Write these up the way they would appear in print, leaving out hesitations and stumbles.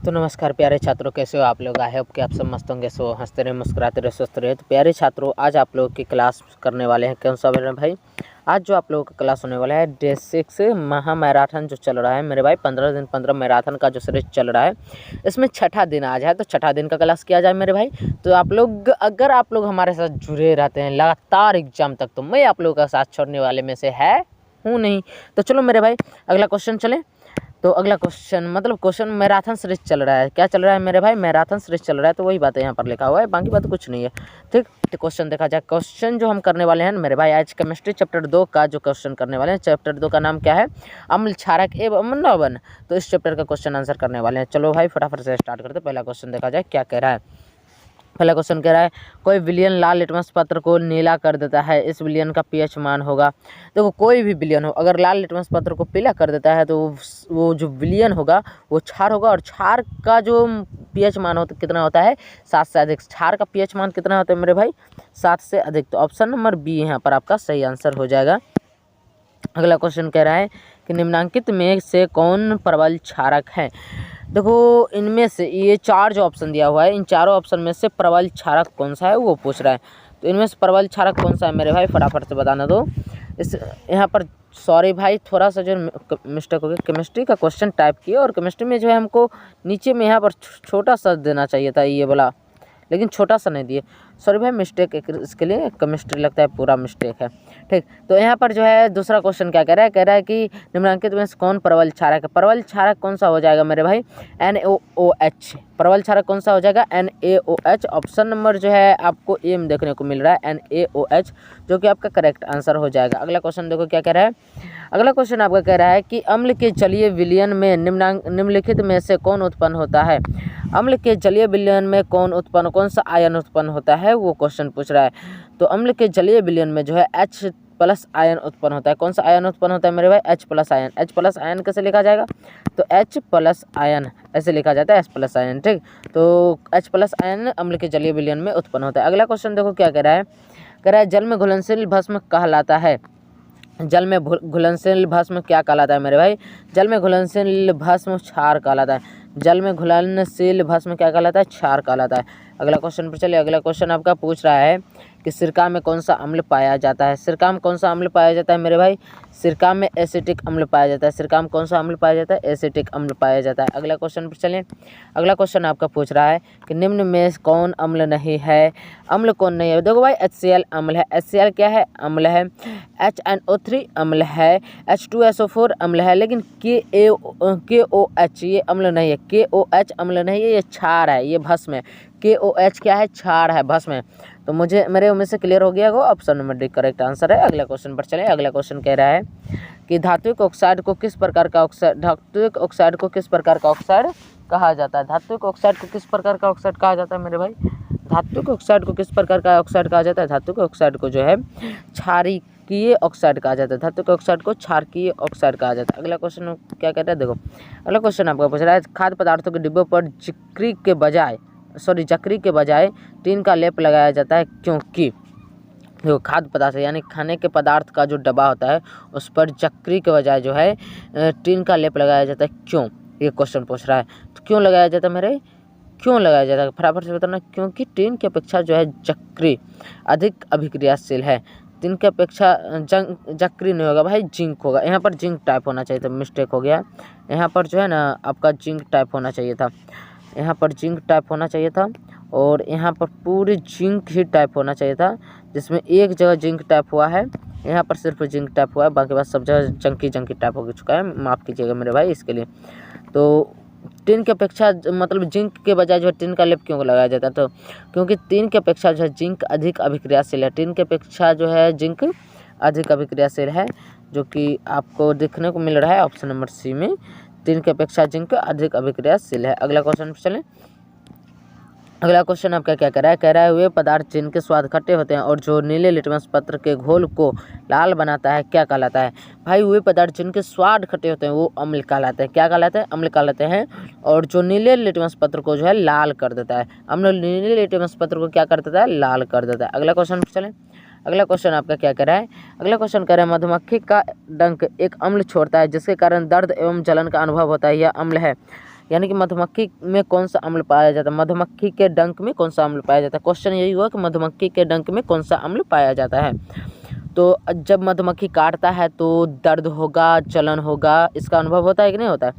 तो नमस्कार प्यारे छात्रों, कैसे हो आप लोग। आई होप कि आप सब मस्त होंगे। सो हंसते रहे, मुस्कुराते रहे, स्वस्थ रहे। तो प्यारे छात्रों, आज आप लोगों की क्लास करने वाले हैं कौन सा मेरे भाई। आज जो आप लोगों का क्लास होने वाला है डे 6 महा मैराथन जो चल रहा है मेरे भाई। 15 दिन 15 मैराथन का जो सीरीज चल रहा है, इसमें छठा दिन आज है। तो छठा दिन का क्लास किया जाए मेरे भाई। तो आप लोग अगर आप लोग हमारे साथ जुड़े रहते हैं लगातार एग्जाम तक, तो मैं आप लोगों का साथ छोड़ने वाले में से हूँ नहीं। तो चलो मेरे भाई, अगला क्वेश्चन चले। तो अगला क्वेश्चन मतलब क्वेश्चन मैराथन सीरीज चल रहा है। क्या चल रहा है मेरे भाई? मैराथन सीरीज चल रहा है। तो वही बात है यहाँ पर लिखा हुआ है, बाकी बात कुछ नहीं है। ठीक, तो क्वेश्चन देखा जाए। क्वेश्चन जो हम करने वाले हैं मेरे भाई, आज केमिस्ट्री चैप्टर 2 का जो क्वेश्चन करने वाले हैं। चैप्टर 2 का नाम क्या है? अम्ल, क्षारक एवं लवण। तो इस चैप्टर का क्वेश्चन आंसर करने वाले हैं। चलो भाई फटाफट से स्टार्ट करते। पहला क्वेश्चन देखा जाए क्या कह रहा है। पहला क्वेश्चन कह रहा है कोई विलयन लाल लिटमस पत्र को नीला कर देता है, इस विलयन का पीएच मान होगा। देखो कोई भी विलयन हो, अगर लाल लिटमस पत्र को पीला कर देता है तो वो जो विलयन होगा वो क्षार होगा। और क्षार का जो पीएच मान होता कितना होता है? 7 से अधिक। क्षार का पीएच मान कितना होता है मेरे भाई? 7 से अधिक। तो ऑप्शन नंबर बी यहाँ पर आपका सही आंसर हो जाएगा। अगला क्वेश्चन कह रहा है कि निम्नांकित में से कौन प्रबल क्षारक है। देखो इनमें से ये 4 जो ऑप्शन दिया हुआ है, इन चारों ऑप्शन में से प्रबल क्षारक कौन सा है वो पूछ रहा है। तो इनमें से प्रबल क्षारक कौन सा है मेरे भाई, फटाफट से बताना दो। इस यहाँ पर सॉरी भाई, थोड़ा सा जो मिस्टेक हो गया। केमिस्ट्री का क्वेश्चन टाइप किया और केमिस्ट्री में जो है हमको नीचे में यहाँ पर छोटा सा देना चाहिए था ये बोला, लेकिन छोटा सा नहीं दिए। सॉरी भाई, मिस्टेक इसके लिए केमिस्ट्री लगता है पूरा मिस्टेक है। ठीक, तो यहाँ पर जो है दूसरा क्वेश्चन क्या कह रहा है? कह रहा है कि निम्नलिखित में से कौन प्रबल क्षारक है। प्रबल क्षारक कौन सा हो जाएगा मेरे भाई? NaOH। प्रबल क्षारक कौन सा हो जाएगा? NaOH। ऑप्शन नंबर जो है आपको ए में देखने को मिल रहा है NaOH, जो कि आपका करेक्ट आंसर हो जाएगा। अगला क्वेश्चन देखो क्या कह रहा है। अगला क्वेश्चन आपका कह रहा है कि अम्ल के जलीय विलयन में निम्नलिखित में से कौन उत्पन्न होता है। अम्ल के जलीय विलयन में कौन सा आयन उत्पन्न होता है वो क्वेश्चन पूछ रहा है। तो अम्ल के जलीय विलयन में जो है H+ आयन उत्पन्न होता है। कौन सा आयन उत्पन्न होता है मेरे भाई? H+ ion. H+ आयन कैसे लिखा जाएगा? तो H+ आयन ऐसे लिखा जाता है, H+ आयन। ठीक, तो H+ आयन अम्ल के जलीय विलयन में उत्पन्न होता है। अगला क्वेश्चन देखो क्या कह रहा है। कह रहा है जल में घुलनशील भस्म कहलाता है। जल में घुलनशील भस्म क्या कहलाता है मेरे भाई? जल में घुलनशील भस्म क्षार कहलाता है। जल में घुलनशील भस्म क्या कहलाता है? क्षार कहलाता है। अगला क्वेश्चन पर चलिए। अगला क्वेश्चन आपका पूछ रहा है कि सिरका में कौन सा अम्ल पाया जाता है। सिरका में कौन सा अम्ल पाया जाता है मेरे भाई? सिरका में एसिटिक अम्ल पाया जाता है। सिरका में कौन सा अम्ल पाया जाता है? एसिटिक अम्ल पाया जाता है। अगला क्वेश्चन पर चलिए। अगला क्वेश्चन आपका पूछ रहा है कि निम्न में कौन अम्ल नहीं है। अम्ल कौन नहीं है? देखो भाई HCl अम्ल है। HCl क्या है? अम्ल है। HNO3 अम्ल है। H2SO4 अम्ल है। लेकिन KOH ये अम्ल नहीं है। KOH अम्ल नहीं है, ये क्षार है, ये भस्म है। KOH क्या है? क्षार है, भस्म है। तो मुझे मेरे उम्मीद से क्लियर हो गया वो option number D correct answer है। अगला क्वेश्चन पर चले। अगला क्वेश्चन कह रहा है कि धात्विक ऑक्साइड को किस प्रकार का ऑक्साइड कहा जाता है। धात्विक ऑक्साइड को किस प्रकार का ऑक्साइड कहा जाता है मेरे भाई? धात्विक ऑक्साइड को किस प्रकार का ऑक्साइड कहा जाता है? धात्विक ऑक्साइड को जो है क्षारकीय ऑक्साइड कहा जाता है। धात्विक ऑक्साइड को क्षारकीय ऑक्साइड कहा जाता है। अगला क्वेश्चन क्या कहता है देखो। अगला क्वेश्चन आपका पूछ रहा है खाद्य पदार्थों के डिब्बों पर जकरी के बजाय टीन का लेप लगाया जाता है क्योंकि। देखो खाद्य पदार्थ यानी खाने के पदार्थ का जो डब्बा होता है उस पर जकरी के बजाय जो है टीन का लेप लगाया जाता है, क्यों? ये क्वेश्चन पूछ रहा है। तो क्यों लगाया जाता है मेरे? क्यों लगाया जाता है फटाफट से बताना। क्योंकि टीन की अपेक्षा जो है जकरी अधिक अभिक्रियाशील है। टीन की अपेक्षा जकरी नहीं होगा भाई, जिंक होगा। यहाँ पर जिंक टाइप होना चाहिए था, मिस्टेक हो गया। यहाँ पर जो है ना आपका जिंक टाइप होना चाहिए था। यहाँ पर जिंक टाइप होना चाहिए था और यहाँ पर पूरी जिंक ही टाइप होना चाहिए था, जिसमें एक जगह जिंक टाइप हुआ है, यहाँ पर सिर्फ जिंक टाइप हुआ है, बाकी बात सब जगह जंकी टाइप हो चुका है। माफ़ कीजिएगा मेरे भाई इसके लिए। तो टीन की अपेक्षा मतलब जिंक के बजाय जो है टीन का लेप क्यों लगाया जाता है? तो क्योंकि टीन की अपेक्षा जो है जिंक अधिक अभिक्रियाशील है। टीन की अपेक्षा जो है जिंक अधिक अभिक्रियाशील है, जो कि आपको देखने को मिल रहा है ऑप्शन नंबर सी में। टीन की अपेक्षा जिंक अधिक अभिक्रियाशील है। अगला क्वेश्चन चलें। अगला क्वेश्चन आपका क्या कह रहा है। कह रहा है वे पदार्थ जिनके स्वाद खट्टे होते हैं और जो नीले लिटमस पत्र के घोल को लाल बनाता है क्या कहलाता है। भाई वे पदार्थ जिनके स्वाद खट्टे होते हैं वो अम्ल कहलाते हैं। क्या कहलाते हैं? अम्ल कहलाते हैं। और जो नीले लिटमस पत्र को जो है लाल कर देता है, अम्ल नीले लिटमस पत्र को क्या कर देता है? लाल कर देता है। अगला क्वेश्चन चलें। अगला क्वेश्चन आपका क्या कह रहा है। अगला क्वेश्चन कह रहा है मधुमक्खी का डंक एक अम्ल छोड़ता है जिसके कारण दर्द एवं जलन का अनुभव होता है, यह अम्ल है। यानी कि मधुमक्खी में कौन सा अम्ल पाया जाता है, मधुमक्खी के डंक में कौन सा अम्ल पाया जाता है। क्वेश्चन यही हुआ कि मधुमक्खी के डंक में कौन सा अम्ल पाया जाता है। तो जब मधुमक्खी काटता है तो दर्द होगा, जलन होगा, इसका अनुभव होता है कि नहीं होता है।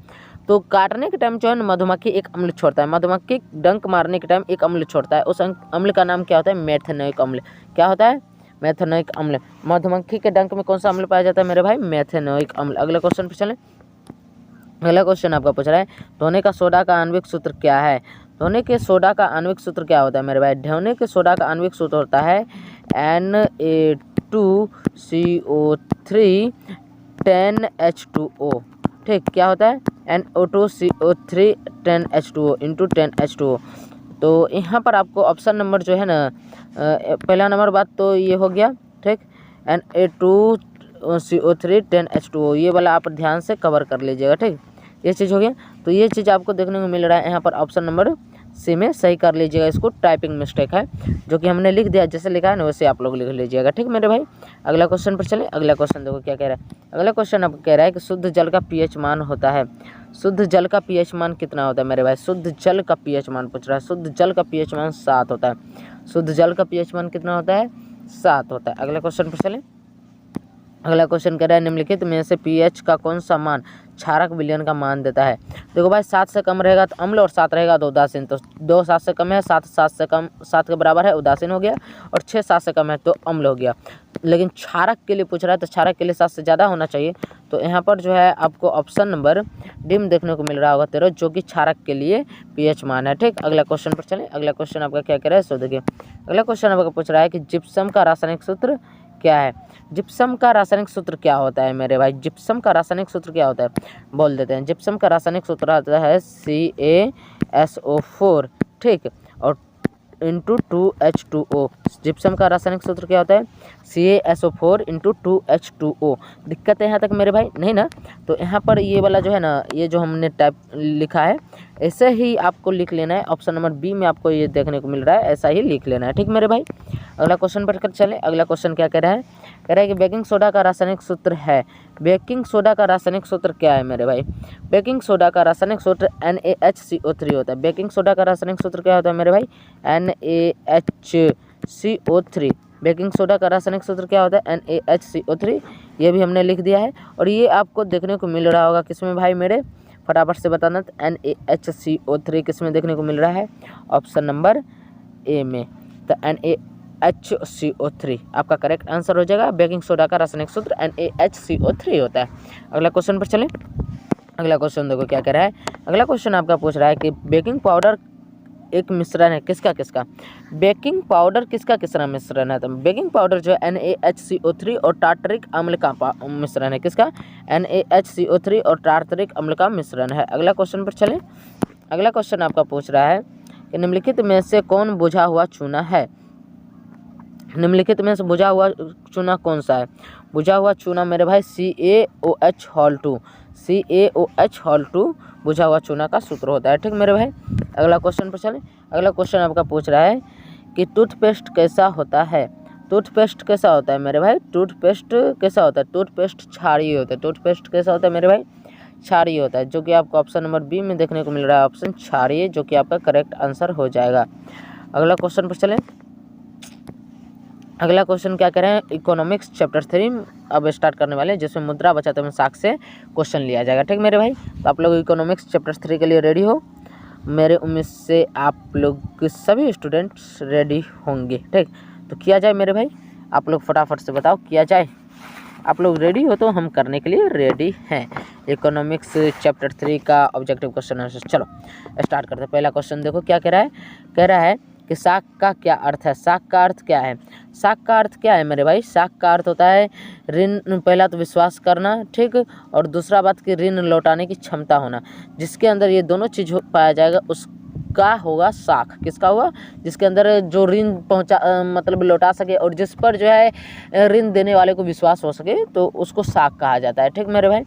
तो काटने के टाइम जो है मधुमक्खी एक अम्ल छोड़ता है, मधुमक्खी डंक मारने के टाइम एक अम्ल छोड़ता है, उस अम्ल का नाम क्या होता है, मेथेनोइक अम्ल। क्या होता है, मेथेनोइक अम्ल। मधुमक्खी के डंक में कौन सा अम्ल पाया जाता है मेरे भाई, मेथेनोइक अम्ल। अगले क्वेश्चन पर चलें। अगला क्वेश्चन आपका पूछ रहा है धोने का सोडा का आणविक सूत्र क्या है। धोने के सोडा का आणविक सूत्र क्या होता है मेरे भाई, धोने के सोडा का आणविक सूत्र होता है Na2CO3 10H2O। ठीक, क्या होता है, NO2CO3 10H2O इंटू 10H2O। तो यहाँ पर आपको ऑप्शन नंबर जो है ना, पहला नंबर बात तो ये हो गया। ठीक, Na2CO3 10H2O ये वाला आप ध्यान से कवर कर लीजिएगा। ठीक, ये चीज़ हो गया। तो ये चीज़ आपको देखने को मिल रहा है यहाँ पर ऑप्शन नंबर सी में, सही कर लीजिएगा। इसको टाइपिंग मिस्टेक है जो कि हमने लिख दिया, जैसे लिखा है ना वैसे आप लोग लिख लीजिएगा। ठीक मेरे भाई, अगला क्वेश्चन पर चले। अगला क्वेश्चन देखो क्या कह रहा है। अगला क्वेश्चन आपको कह रहा है कि शुद्ध जल का pH मान होता है। शुद्ध जल का pH मान कितना होता है मेरे भाई, शुद्ध जल का pH मान पूछ रहा है। शुद्ध जल का pH मान 7 होता है। शुद्ध जल का pH मान कितना होता है, 7 होता है। अगला क्वेश्चन पर चले। अगला क्वेश्चन कह रहा है निम्नलिखित में से pH का कौन सा मान क्षारक विलयन का मान देता है। देखो भाई 7 से कम रहेगा तो अम्ल और 7 रहेगा तो उदासीन। तो 2 7 से कम है, 7 7 से कम 7 के बराबर है, उदासीन हो गया। और 6 7 से कम है तो अम्ल हो गया। लेकिन क्षारक के लिए पूछ रहा है तो क्षारक के लिए 7 से ज़्यादा होना चाहिए। तो यहाँ पर जो है आपको ऑप्शन नंबर डी में देखने को मिल रहा होगा 13, जो कि क्षारक के लिए pH मान है। ठीक, अगला क्वेश्चन पर चलें। अगला क्वेश्चन आपका क्या कह रहा है, सो देखिए। अगला क्वेश्चन आपका पूछ रहा है कि जिप्सम का रासायनिक सूत्र क्या है। जिप्सम का रासायनिक सूत्र क्या होता है मेरे भाई, जिप्सम का रासायनिक सूत्र क्या होता है, बोल देते हैं। जिप्सम का रासायनिक सूत्र आता है CaSO4। ठीक, और इंटू 2H2O। जिप्सम का रासायनिक सूत्र क्या होता है, CaSO4 इंटू 2H2O। दिक्कत है यहाँ तक मेरे भाई, नहीं ना। तो यहाँ पर ये वाला जो है ना, ये जो हमने टाइप लिखा है ऐसे ही आपको लिख लेना है। ऑप्शन नंबर बी में आपको ये देखने को मिल रहा है, ऐसा ही लिख लेना है। ठीक मेरे भाई, अगला क्वेश्चन पर चले। अगला क्वेश्चन क्या कह रहा है, कह रहा है कि बेकिंग सोडा का रासायनिक सूत्र है। बेकिंग सोडा का रासायनिक सूत्र क्या है मेरे भाई, बेकिंग सोडा का रासायनिक सूत्र NaHCO3 होता है। बेकिंग सोडा का रासायनिक सूत्र क्या होता है मेरे भाई, NaHCO3। बेकिंग सोडा का रासायनिक सूत्र क्या होता है, NaHCO3। ये भी हमने लिख दिया है। और ये आपको देखने को मिल रहा होगा किसमें भाई मेरे, फटाफट से बताना। तो NaHCO3 किसमें देखने को मिल रहा है, ऑप्शन नंबर ए में। तो NaHCO3 आपका करेक्ट आंसर हो जाएगा। बेकिंग सोडा का रासायनिक सूत्र NaHCO3 होता है। अगला क्वेश्चन पर चलें। अगला क्वेश्चन देखो क्या कह रहा है। अगला क्वेश्चन आपका पूछ रहा है कि बेकिंग पाउडर एक मिश्रण है किसका किसका। बेकिंग पाउडर किसका किसका मिश्रण है, तो बेकिंग पाउडर जो है NaHCO3 और टार्टरिक अम्ल का मिश्रण है। किसका, NaHCO3 और टार्टरिक अम्ल का मिश्रण है। अगला क्वेश्चन पर चलें। अगला क्वेश्चन आपका पूछ रहा है कि निम्नलिखित में से कौन बुझा हुआ चूना है। निम्नलिखित में से बुझा हुआ चूना कौन सा है। बुझा हुआ चूना मेरे भाई CaOH हॉल 2। CaOH हॉल 2 बुझा हुआ चूना का सूत्र होता है। ठीक मेरे भाई, अगला क्वेश्चन पर चलें। अगला क्वेश्चन आपका पूछ रहा है कि टूथपेस्ट कैसा होता है। टूथपेस्ट कैसा होता है मेरे भाई, टूथपेस्ट कैसा होता है, टूथपेस्ट क्षारीय होता है। टूथपेस्ट कैसा होता है मेरे भाई, क्षारीय होता है, जो कि आपको ऑप्शन नंबर बी में देखने को मिल रहा है, ऑप्शन क्षारीय, जो कि आपका करेक्ट आंसर हो जाएगा। अगला क्वेश्चन पर चलें। अगला क्वेश्चन क्या कह रहे हैं, इकोनॉमिक्स चैप्टर 3 अब स्टार्ट करने वाले हैं, जिसमें मुद्रा बचत एवं साख से क्वेश्चन लिया जाएगा। ठीक मेरे भाई, तो आप लोग इकोनॉमिक्स चैप्टर 3 के लिए रेडी हो। मेरे उम्मीद से आप लोग सभी स्टूडेंट्स रेडी होंगे। ठीक, तो किया जाए मेरे भाई, आप लोग फटाफट से बताओ किया जाए। आप लोग रेडी हो तो हम करने के लिए रेडी हैं। इकोनॉमिक्स चैप्टर 3 का ऑब्जेक्टिव क्वेश्चन है। चलो स्टार्ट करते हैं। पहला क्वेश्चन देखो क्या कह रहा है, कह रहा है कि साख का क्या अर्थ है। साख का अर्थ क्या है, साख का अर्थ क्या है मेरे भाई, साख का अर्थ होता है ऋण, पहला तो विश्वास करना, ठीक, और दूसरा बात कि ऋण लौटाने की क्षमता होना। जिसके अंदर ये दोनों चीज़ पाया जाएगा उसका होगा साख। किसका होगा, जिसके अंदर जो ऋण मतलब लौटा सके और जिस पर जो है ऋण देने वाले को विश्वास हो सके तो उसको साख कहा जाता है। ठीक मेरे भाई,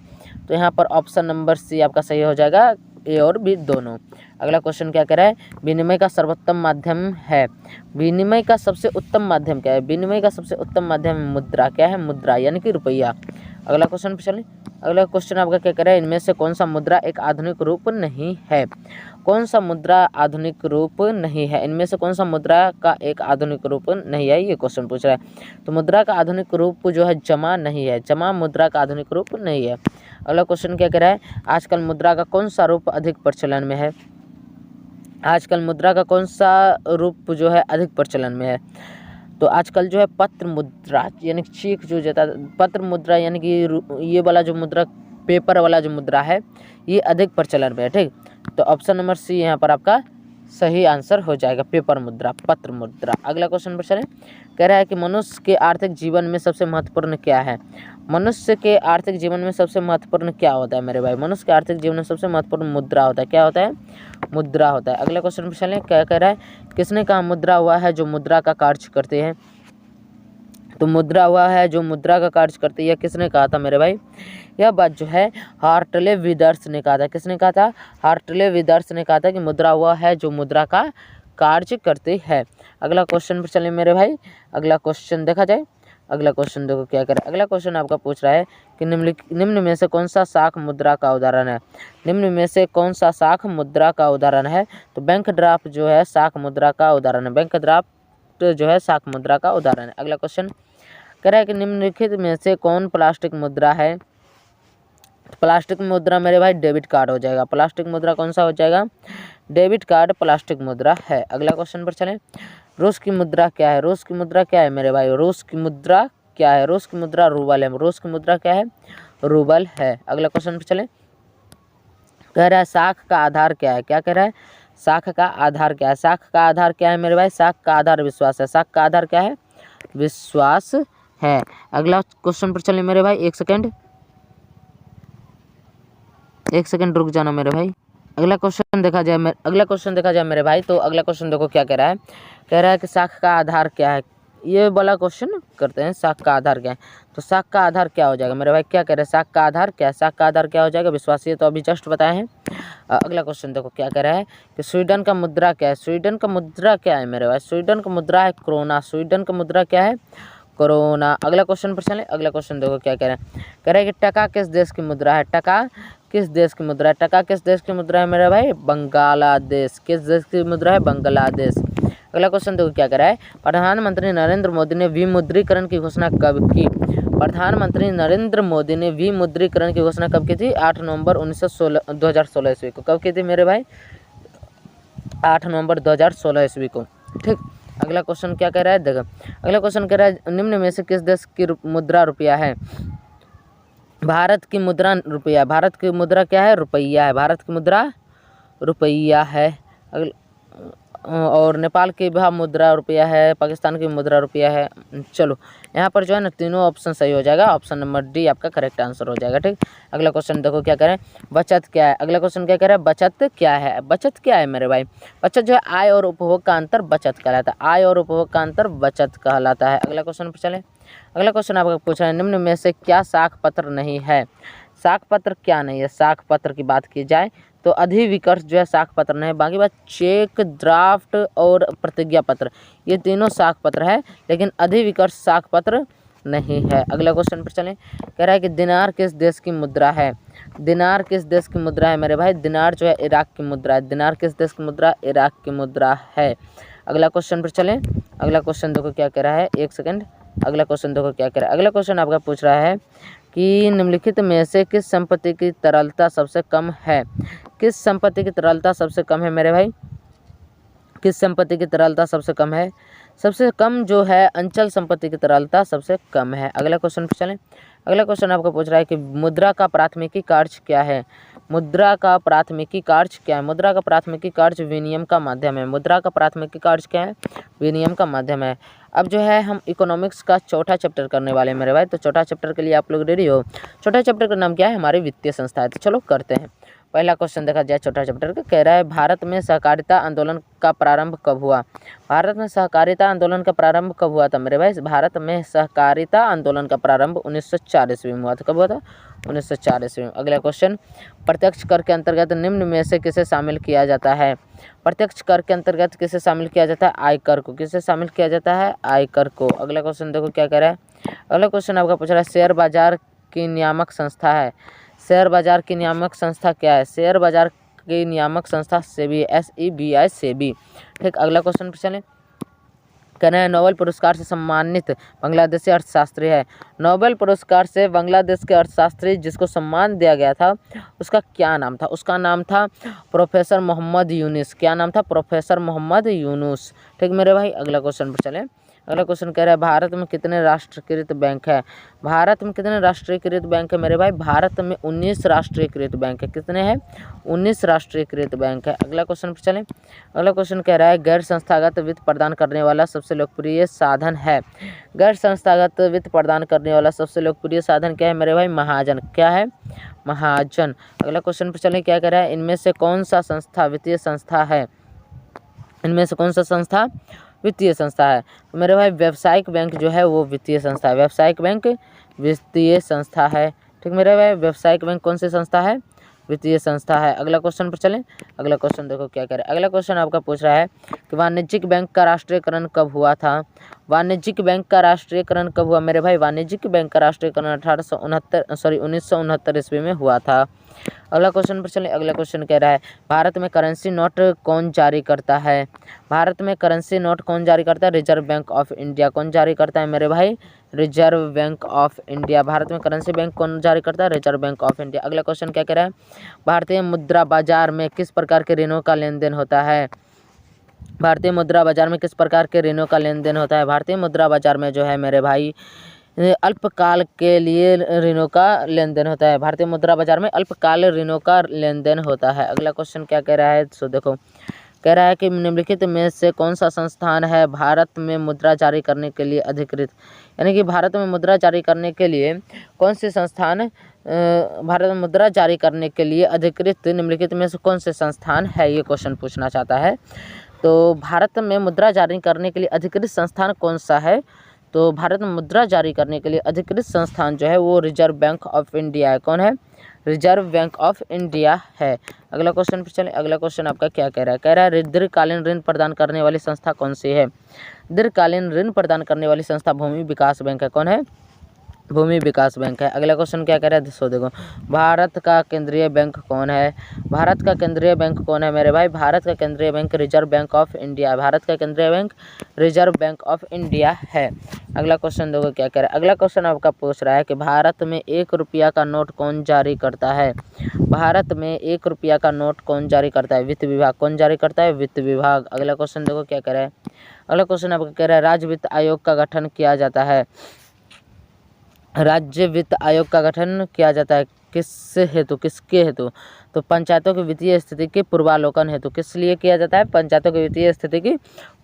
तो यहाँ पर ऑप्शन नंबर सी आपका सही हो जाएगा। ए और बी दोनों। अगला क्वेश्चन क्या कह रहा है, विनिमय का सर्वोत्तम माध्यम है, विनिमय का सबसे उत्तम माध्यम क्या है, विनिमय का सबसे उत्तम माध्यम मुद्रा। क्या है, मुद्रा यानी कि रुपया। अगला क्वेश्चन पे चलें। अगला क्वेश्चन आपका क्या कह रहा है, इनमें से कौन सा मुद्रा एक आधुनिक रूप नहीं है, कौन सा मुद्रा आधुनिक रूप नहीं है, इनमें से कौन सा मुद्रा का एक आधुनिक रूप नहीं है, ये क्वेश्चन पूछ रहा है। तो मुद्रा का आधुनिक रूप जो है जमा नहीं है, जमा मुद्रा का आधुनिक रूप नहीं है। अगला क्वेश्चन क्या कह रहा है, आजकल मुद्रा का कौन सा रूप अधिक प्रचलन में है, आजकल मुद्रा का कौन सा रूप जो है अधिक प्रचलन में है। तो आजकल जो है पत्र मुद्रा यानी चेक जो जाता है, पत्र मुद्रा यानी कि ये वाला जो मुद्रा, पेपर वाला जो मुद्रा है, ये अधिक प्रचलन में है। ठीक, तो ऑप्शन नंबर सी यहाँ पर आपका सही आंसर हो जाएगा, पेपर मुद्रा, पत्र मुद्रा। अगला क्वेश्चन पर चलें। कह रहा है कि मनुष्य के आर्थिक जीवन में सबसे महत्वपूर्ण क्या है, मनुष्य के आर्थिक जीवन में सबसे महत्वपूर्ण क्या होता है मेरे भाई, मनुष्य के आर्थिक जीवन में सबसे महत्वपूर्ण मुद्रा होता है। क्या होता है, मुद्रा होता है। अगला क्वेश्चन पर चलें। क्या कह रहा है, किसने कहा मुद्रा हुआ है जो मुद्रा का कार्य करते हैं, तो मुद्रा हुआ है जो मुद्रा का कार्य करती है, किसने कहा था मेरे भाई, यह बात जो है हार्टले विदर्स ने कहा था। किसने कहा था, हार्टले विदर्स ने कहा था कि मुद्रा हुआ है जो मुद्रा का कार्य करती है। अगला क्वेश्चन पर चलें मेरे भाई। अगला क्वेश्चन देखा जाए। अगला क्वेश्चन देखो क्या करें। अगला क्वेश्चन आपका पूछ रहा है कि निम्न में से कौन सा शाख मुद्रा का उदाहरण है, निम्न में से कौन सा शाख मुद्रा का उदाहरण है। तो बैंक ड्राफ्ट जो है शाख मुद्रा का उदाहरण है, बैंक ड्राफ्ट जो है शाख मुद्रा का उदाहरण है। अगला क्वेश्चन कह रहा है कि निम्नलिखित में से कौन प्लास्टिक मुद्रा है, प्लास्टिक मुद्रा मेरे भाई डेबिट कार्ड हो जाएगा, प्लास्टिक मुद्रा कौन सा हो जाएगा, डेबिट कार्ड प्लास्टिक मुद्रा है। अगला क्वेश्चन पर चलें। रूस की मुद्रा क्या है, रूस की मुद्रा क्या है मेरे भाई, रूस की मुद्रा क्या है, रूस की मुद्रा रूबल है, रूस की मुद्रा क्या है, रूबल है। अगला क्वेश्चन पर चलें। कह रहा है शाख का आधार क्या है, क्या कह रहा है, शाख का आधार क्या है, शाख का आधार क्या है मेरे भाई, शाख का आधार विश्वास है, शाख का आधार क्या है, विश्वास है। अगला क्वेश्चन पर चलें मेरे भाई, एक सेकंड रुक जाना मेरे भाई। अगला क्वेश्चन देखा जाए मेरे भाई। तो अगला क्वेश्चन देखो क्या कह रहा है, कह रहा है कि शाख का आधार क्या है, ये वाला क्वेश्चन करते हैं, शाख का आधार क्या है। तो शाख का आधार क्या हो जाएगा मेरे भाई, क्या कह रहे हैं, शाख का आधार क्या है, शाख का आधार क्या हो जाएगा, विश्वास। ये तो अभी जस्ट बताए हैं। अगला क्वेश्चन देखो क्या कह रहा है कि स्वीडन का मुद्रा क्या है, स्वीडन का मुद्रा क्या है मेरे भाई, स्वीडन का मुद्रा है कोरोना, स्वीडन का मुद्रा क्या है, कोरोना। अगला क्वेश्चन पर चलें। अगला क्वेश्चन देखो क्या कह रहा है, कह रहा है कि टका किस देश की मुद्रा है, टका किस देश की मुद्रा है, टका किस देश की मुद्रा है मेरे भाई, बांग्लादेश। किस देश की मुद्रा है, बांग्लादेश। अगला क्वेश्चन देखो क्या कह रहा है, प्रधानमंत्री नरेंद्र मोदी ने विमुद्रीकरण की घोषणा कब की, प्रधानमंत्री नरेंद्र मोदी ने विमुद्रीकरण की घोषणा कब की थी, 8 नवंबर 2016 ईस्वी को। कब की थी मेरे भाई, 8 नवंबर 2016 ईस्वी को। ठीक। अगला क्वेश्चन क्या कह रहा है, देखो अगला क्वेश्चन कह रहा है निम्न में से किस देश की मुद्रा रुपया है, भारत की मुद्रा रुपया, भारत की मुद्रा क्या है, रुपया है, भारत की मुद्रा रुपया है। और नेपाल की भी मुद्रा रुपया है, पाकिस्तान की मुद्रा रुपया है। चलो यहाँ पर जो है ना तीनों ऑप्शन सही हो जाएगा, ऑप्शन नंबर डी आपका करेक्ट आंसर हो जाएगा। ठीक। अगला क्वेश्चन देखो क्या कह रहे हैं, बचत क्या है, अगला क्वेश्चन क्या कह रहा है, बचत क्या है, बचत क्या है मेरे भाई, बचत जो है आय और उपभोग का अंतर बचत कहलाता है, आय और उपभोग का अंतर बचत कहलाता है। अगला क्वेश्चन पर चलें। अगला क्वेश्चन आपका पूछा है निम्न में से क्या शाख पत्र नहीं है, शाख पत्र क्या नहीं है, शाख पत्र की बात की जाए तो अधिविकर्ष जो है शाख पत्र नहीं है, बाकी बात चेक, ड्राफ्ट और प्रतिज्ञा पत्र ये तीनों शाख पत्र है, लेकिन अधिविकर्ष शाख पत्र नहीं है। अगला क्वेश्चन पर चलें। कह रहा है कि दिनार किस देश की मुद्रा है, दिनार किस देश की मुद्रा है मेरे भाई, दिनार जो है इराक की मुद्रा है, दिनार किस देश की मुद्रा, इराक की मुद्रा है। अगला क्वेश्चन पर चलें। अगला क्वेश्चन देखो क्या कह रहा है, एक सेकेंड। अगला क्वेश्चन देखो क्या कह रहा है, अगला क्वेश्चन आपका पूछ रहा है कि निम्नलिखित में से किस संपत्ति की तरलता सबसे कम है, किस संपत्ति की तरलता सबसे कम है मेरे भाई, किस संपत्ति की तरलता सबसे कम है, सबसे कम जो है अंचल संपत्ति की तरलता सबसे कम है। अगला क्वेश्चन पर चलें। अगला क्वेश्चन आपको पूछ रहा है कि मुद्रा का प्राथमिकी कार्य क्या है, मुद्रा का प्राथमिकी कार्य क्या है, मुद्रा का प्राथमिकी कार्य विनिमय का माध्यम है, मुद्रा का प्राथमिकी कार्य क्या है, विनिमय का माध्यम है। अब जो है हम इकोनॉमिक्स का चौथा चैप्टर करने वाले हैं मेरे भाई, तो चौथा चैप्टर के लिए आप लोग रेडी हो। चौथा चैप्टर का नाम क्या है, हमारी वित्तीय संस्था है। तो चलो करते हैं। पहला क्वेश्चन देखा जाए चौथा चैप्टर का, कह रहा है भारत में सहकारिता आंदोलन का प्रारंभ कब हुआ, भारत में सहकारिता आंदोलन का प्रारंभ कब हुआ था मेरे भाई, भारत में सहकारिता आंदोलन का प्रारंभ 1904 ईस्वी में हुआ था। कब हुआ था, 1904 ईस्वी में। अगला क्वेश्चन, प्रत्यक्ष कर के अंतर्गत निम्न में से किसे शामिल किया जाता है? प्रत्यक्ष कर के अंतर्गत किसे शामिल किया जाता है? आयकर को। किसे शामिल किया जाता है? आयकर को। अगला क्वेश्चन देखो क्या कह रहा है। अगला क्वेश्चन आपका पूछ रहा है शेयर बाजार की नियामक संस्था है। शेयर बाजार की नियामक संस्था क्या है? शेयर बाजार की नियामक संस्था सेबी, SEBI सेबी। ठीक, अगला क्वेश्चन पर चलें। कहना है नोबेल पुरस्कार से सम्मानित बांग्लादेशी अर्थशास्त्री है। नोबेल पुरस्कार से बांग्लादेश के अर्थशास्त्री जिसको सम्मान दिया गया था उसका क्या नाम था? उसका नाम था प्रोफेसर मोहम्मद यूनुस। क्या नाम था? प्रोफेसर मोहम्मद यूनुस। ठीक मेरे भाई, अगला क्वेश्चन पर चलें। अगला क्वेश्चन कह रहा है भारत में कितने राष्ट्रीयकृत बैंक है? भारत में कितने राष्ट्रीयकृत बैंक है मेरे भाई? भारत में 19 राष्ट्रीयकृत बैंक है। कितने हैं? 19 राष्ट्रीयकृत बैंक है। अगला क्वेश्चन पर चलें। अगला क्वेश्चन कह रहा है गैर संस्थागत वित्त प्रदान करने वाला सबसे लोकप्रिय साधन है। गैर संस्थागत वित्त प्रदान करने वाला सबसे लोकप्रिय साधन क्या है मेरे भाई? महाजन। क्या है? महाजन। अगला क्वेश्चन पर चलें। क्या कह रहा है इनमें से कौन सा संस्था वित्तीय संस्था है? इनमें से कौन सा संस्था वित्तीय संस्था है? तो मेरे भाई व्यावसायिक बैंक जो है वो वित्तीय संस्था है। व्यावसायिक बैंक वित्तीय संस्था है। ठीक मेरे भाई, व्यावसायिक बैंक कौन सी संस्था है? वित्तीय संस्था है। अगला क्वेश्चन पर चलें। अगला क्वेश्चन देखो क्या करें। अगला क्वेश्श्चन आपका पूछ रहा है कि वाणिज्यिक बैंक का राष्ट्रीयकरण कब हुआ था? वाणिज्यिक बैंक का राष्ट्रीयकरण कब हुआ मेरे भाई? वाणिज्यिक बैंक का राष्ट्रीयकरण 1969 ईस्वी में हुआ था। अगला क्वेश्चन पर चलें। अगला क्वेश्चन कह रहा है भारत में करेंसी नोट कौन जारी करता है? भारत में करेंसी नोट कौन जारी करता है? Reserve bank of India. कौन जारी करता है मेरे भाई? Reserve bank of India. Bharat में करेंसी बैंक कौन जारी करता है? Reserve bank of India. अगला क्वेश्चन क्या कह रहा है भारतीय मुद्रा बाजार में किस प्रकार के ऋणों का लेन देन होता है? भारतीय मुद्रा बाजार में किस प्रकार के ऋणों का लेन देन होता है? भारतीय मुद्रा बाजार में जो है मेरे भाई अल्पकाल के लिए ऋणों का लेन देन होता है। भारतीय मुद्रा बाजार में अल्पकाल ऋणों का लेन देन होता है। अगला क्वेश्चन क्या कह रहा है? सो देखो कह रहा है कि निम्नलिखित में से कौन सा संस्थान है भारत में मुद्रा जारी करने के लिए अधिकृत? यानी कि भारत में मुद्रा जारी करने के लिए कौन से संस्थान भारत में मुद्रा जारी करने के लिए अधिकृत निम्नलिखित में से कौन से संस्थान है? ये क्वेश्चन पूछना चाहता है। तो भारत में मुद्रा जारी करने के लिए अधिकृत संस्थान कौन सा है? तो भारत में मुद्रा जारी करने के लिए अधिकृत संस्थान जो है वो रिजर्व बैंक ऑफ इंडिया है। कौन है? रिजर्व बैंक ऑफ इंडिया है। अगला क्वेश्चन पर चलें। अगला क्वेश्चन आपका क्या कह रहा है? कह रहा है दीर्घकालीन ऋण प्रदान करने वाली संस्था कौन सी है? दीर्घकालीन ऋण प्रदान करने वाली संस्था भूमि विकास बैंक है। कौन है? भूमि विकास बैंक है। अगला क्वेश्चन क्या कह रहा है? सो देखो भारत का केंद्रीय बैंक कौन है? भारत का केंद्रीय बैंक कौन है मेरे भाई? भारत का केंद्रीय bank reserve bank of India. Bharat का केंद्रीय bank reserve bank of India है। अगला क्वेश्चन देखो क्या कह रहा है? अगला क्वेश्चन आपका पूछ रहा है कि भारत में 1 रुपया का नोट कौन जारी करता है? भारत में 1 रुपया का नोट कौन जारी करता है? वित्त विभाग। कौन जारी करता है? वित्त विभाग। अगला क्वेश्चन देखो क्या कह रहा है? अगला क्वेश्चन आपका कह रहा है राज्य वित्त आयोग का गठन किया जाता है। राज्य वित्त आयोग का गठन किया जाता है किस हेतु? किसके हेतु? तो पंचायतों की वित्तीय स्थिति के पूर्वावलोकन हेतु। किस लिए किया जाता है? पंचायतों की वित्तीय स्थिति की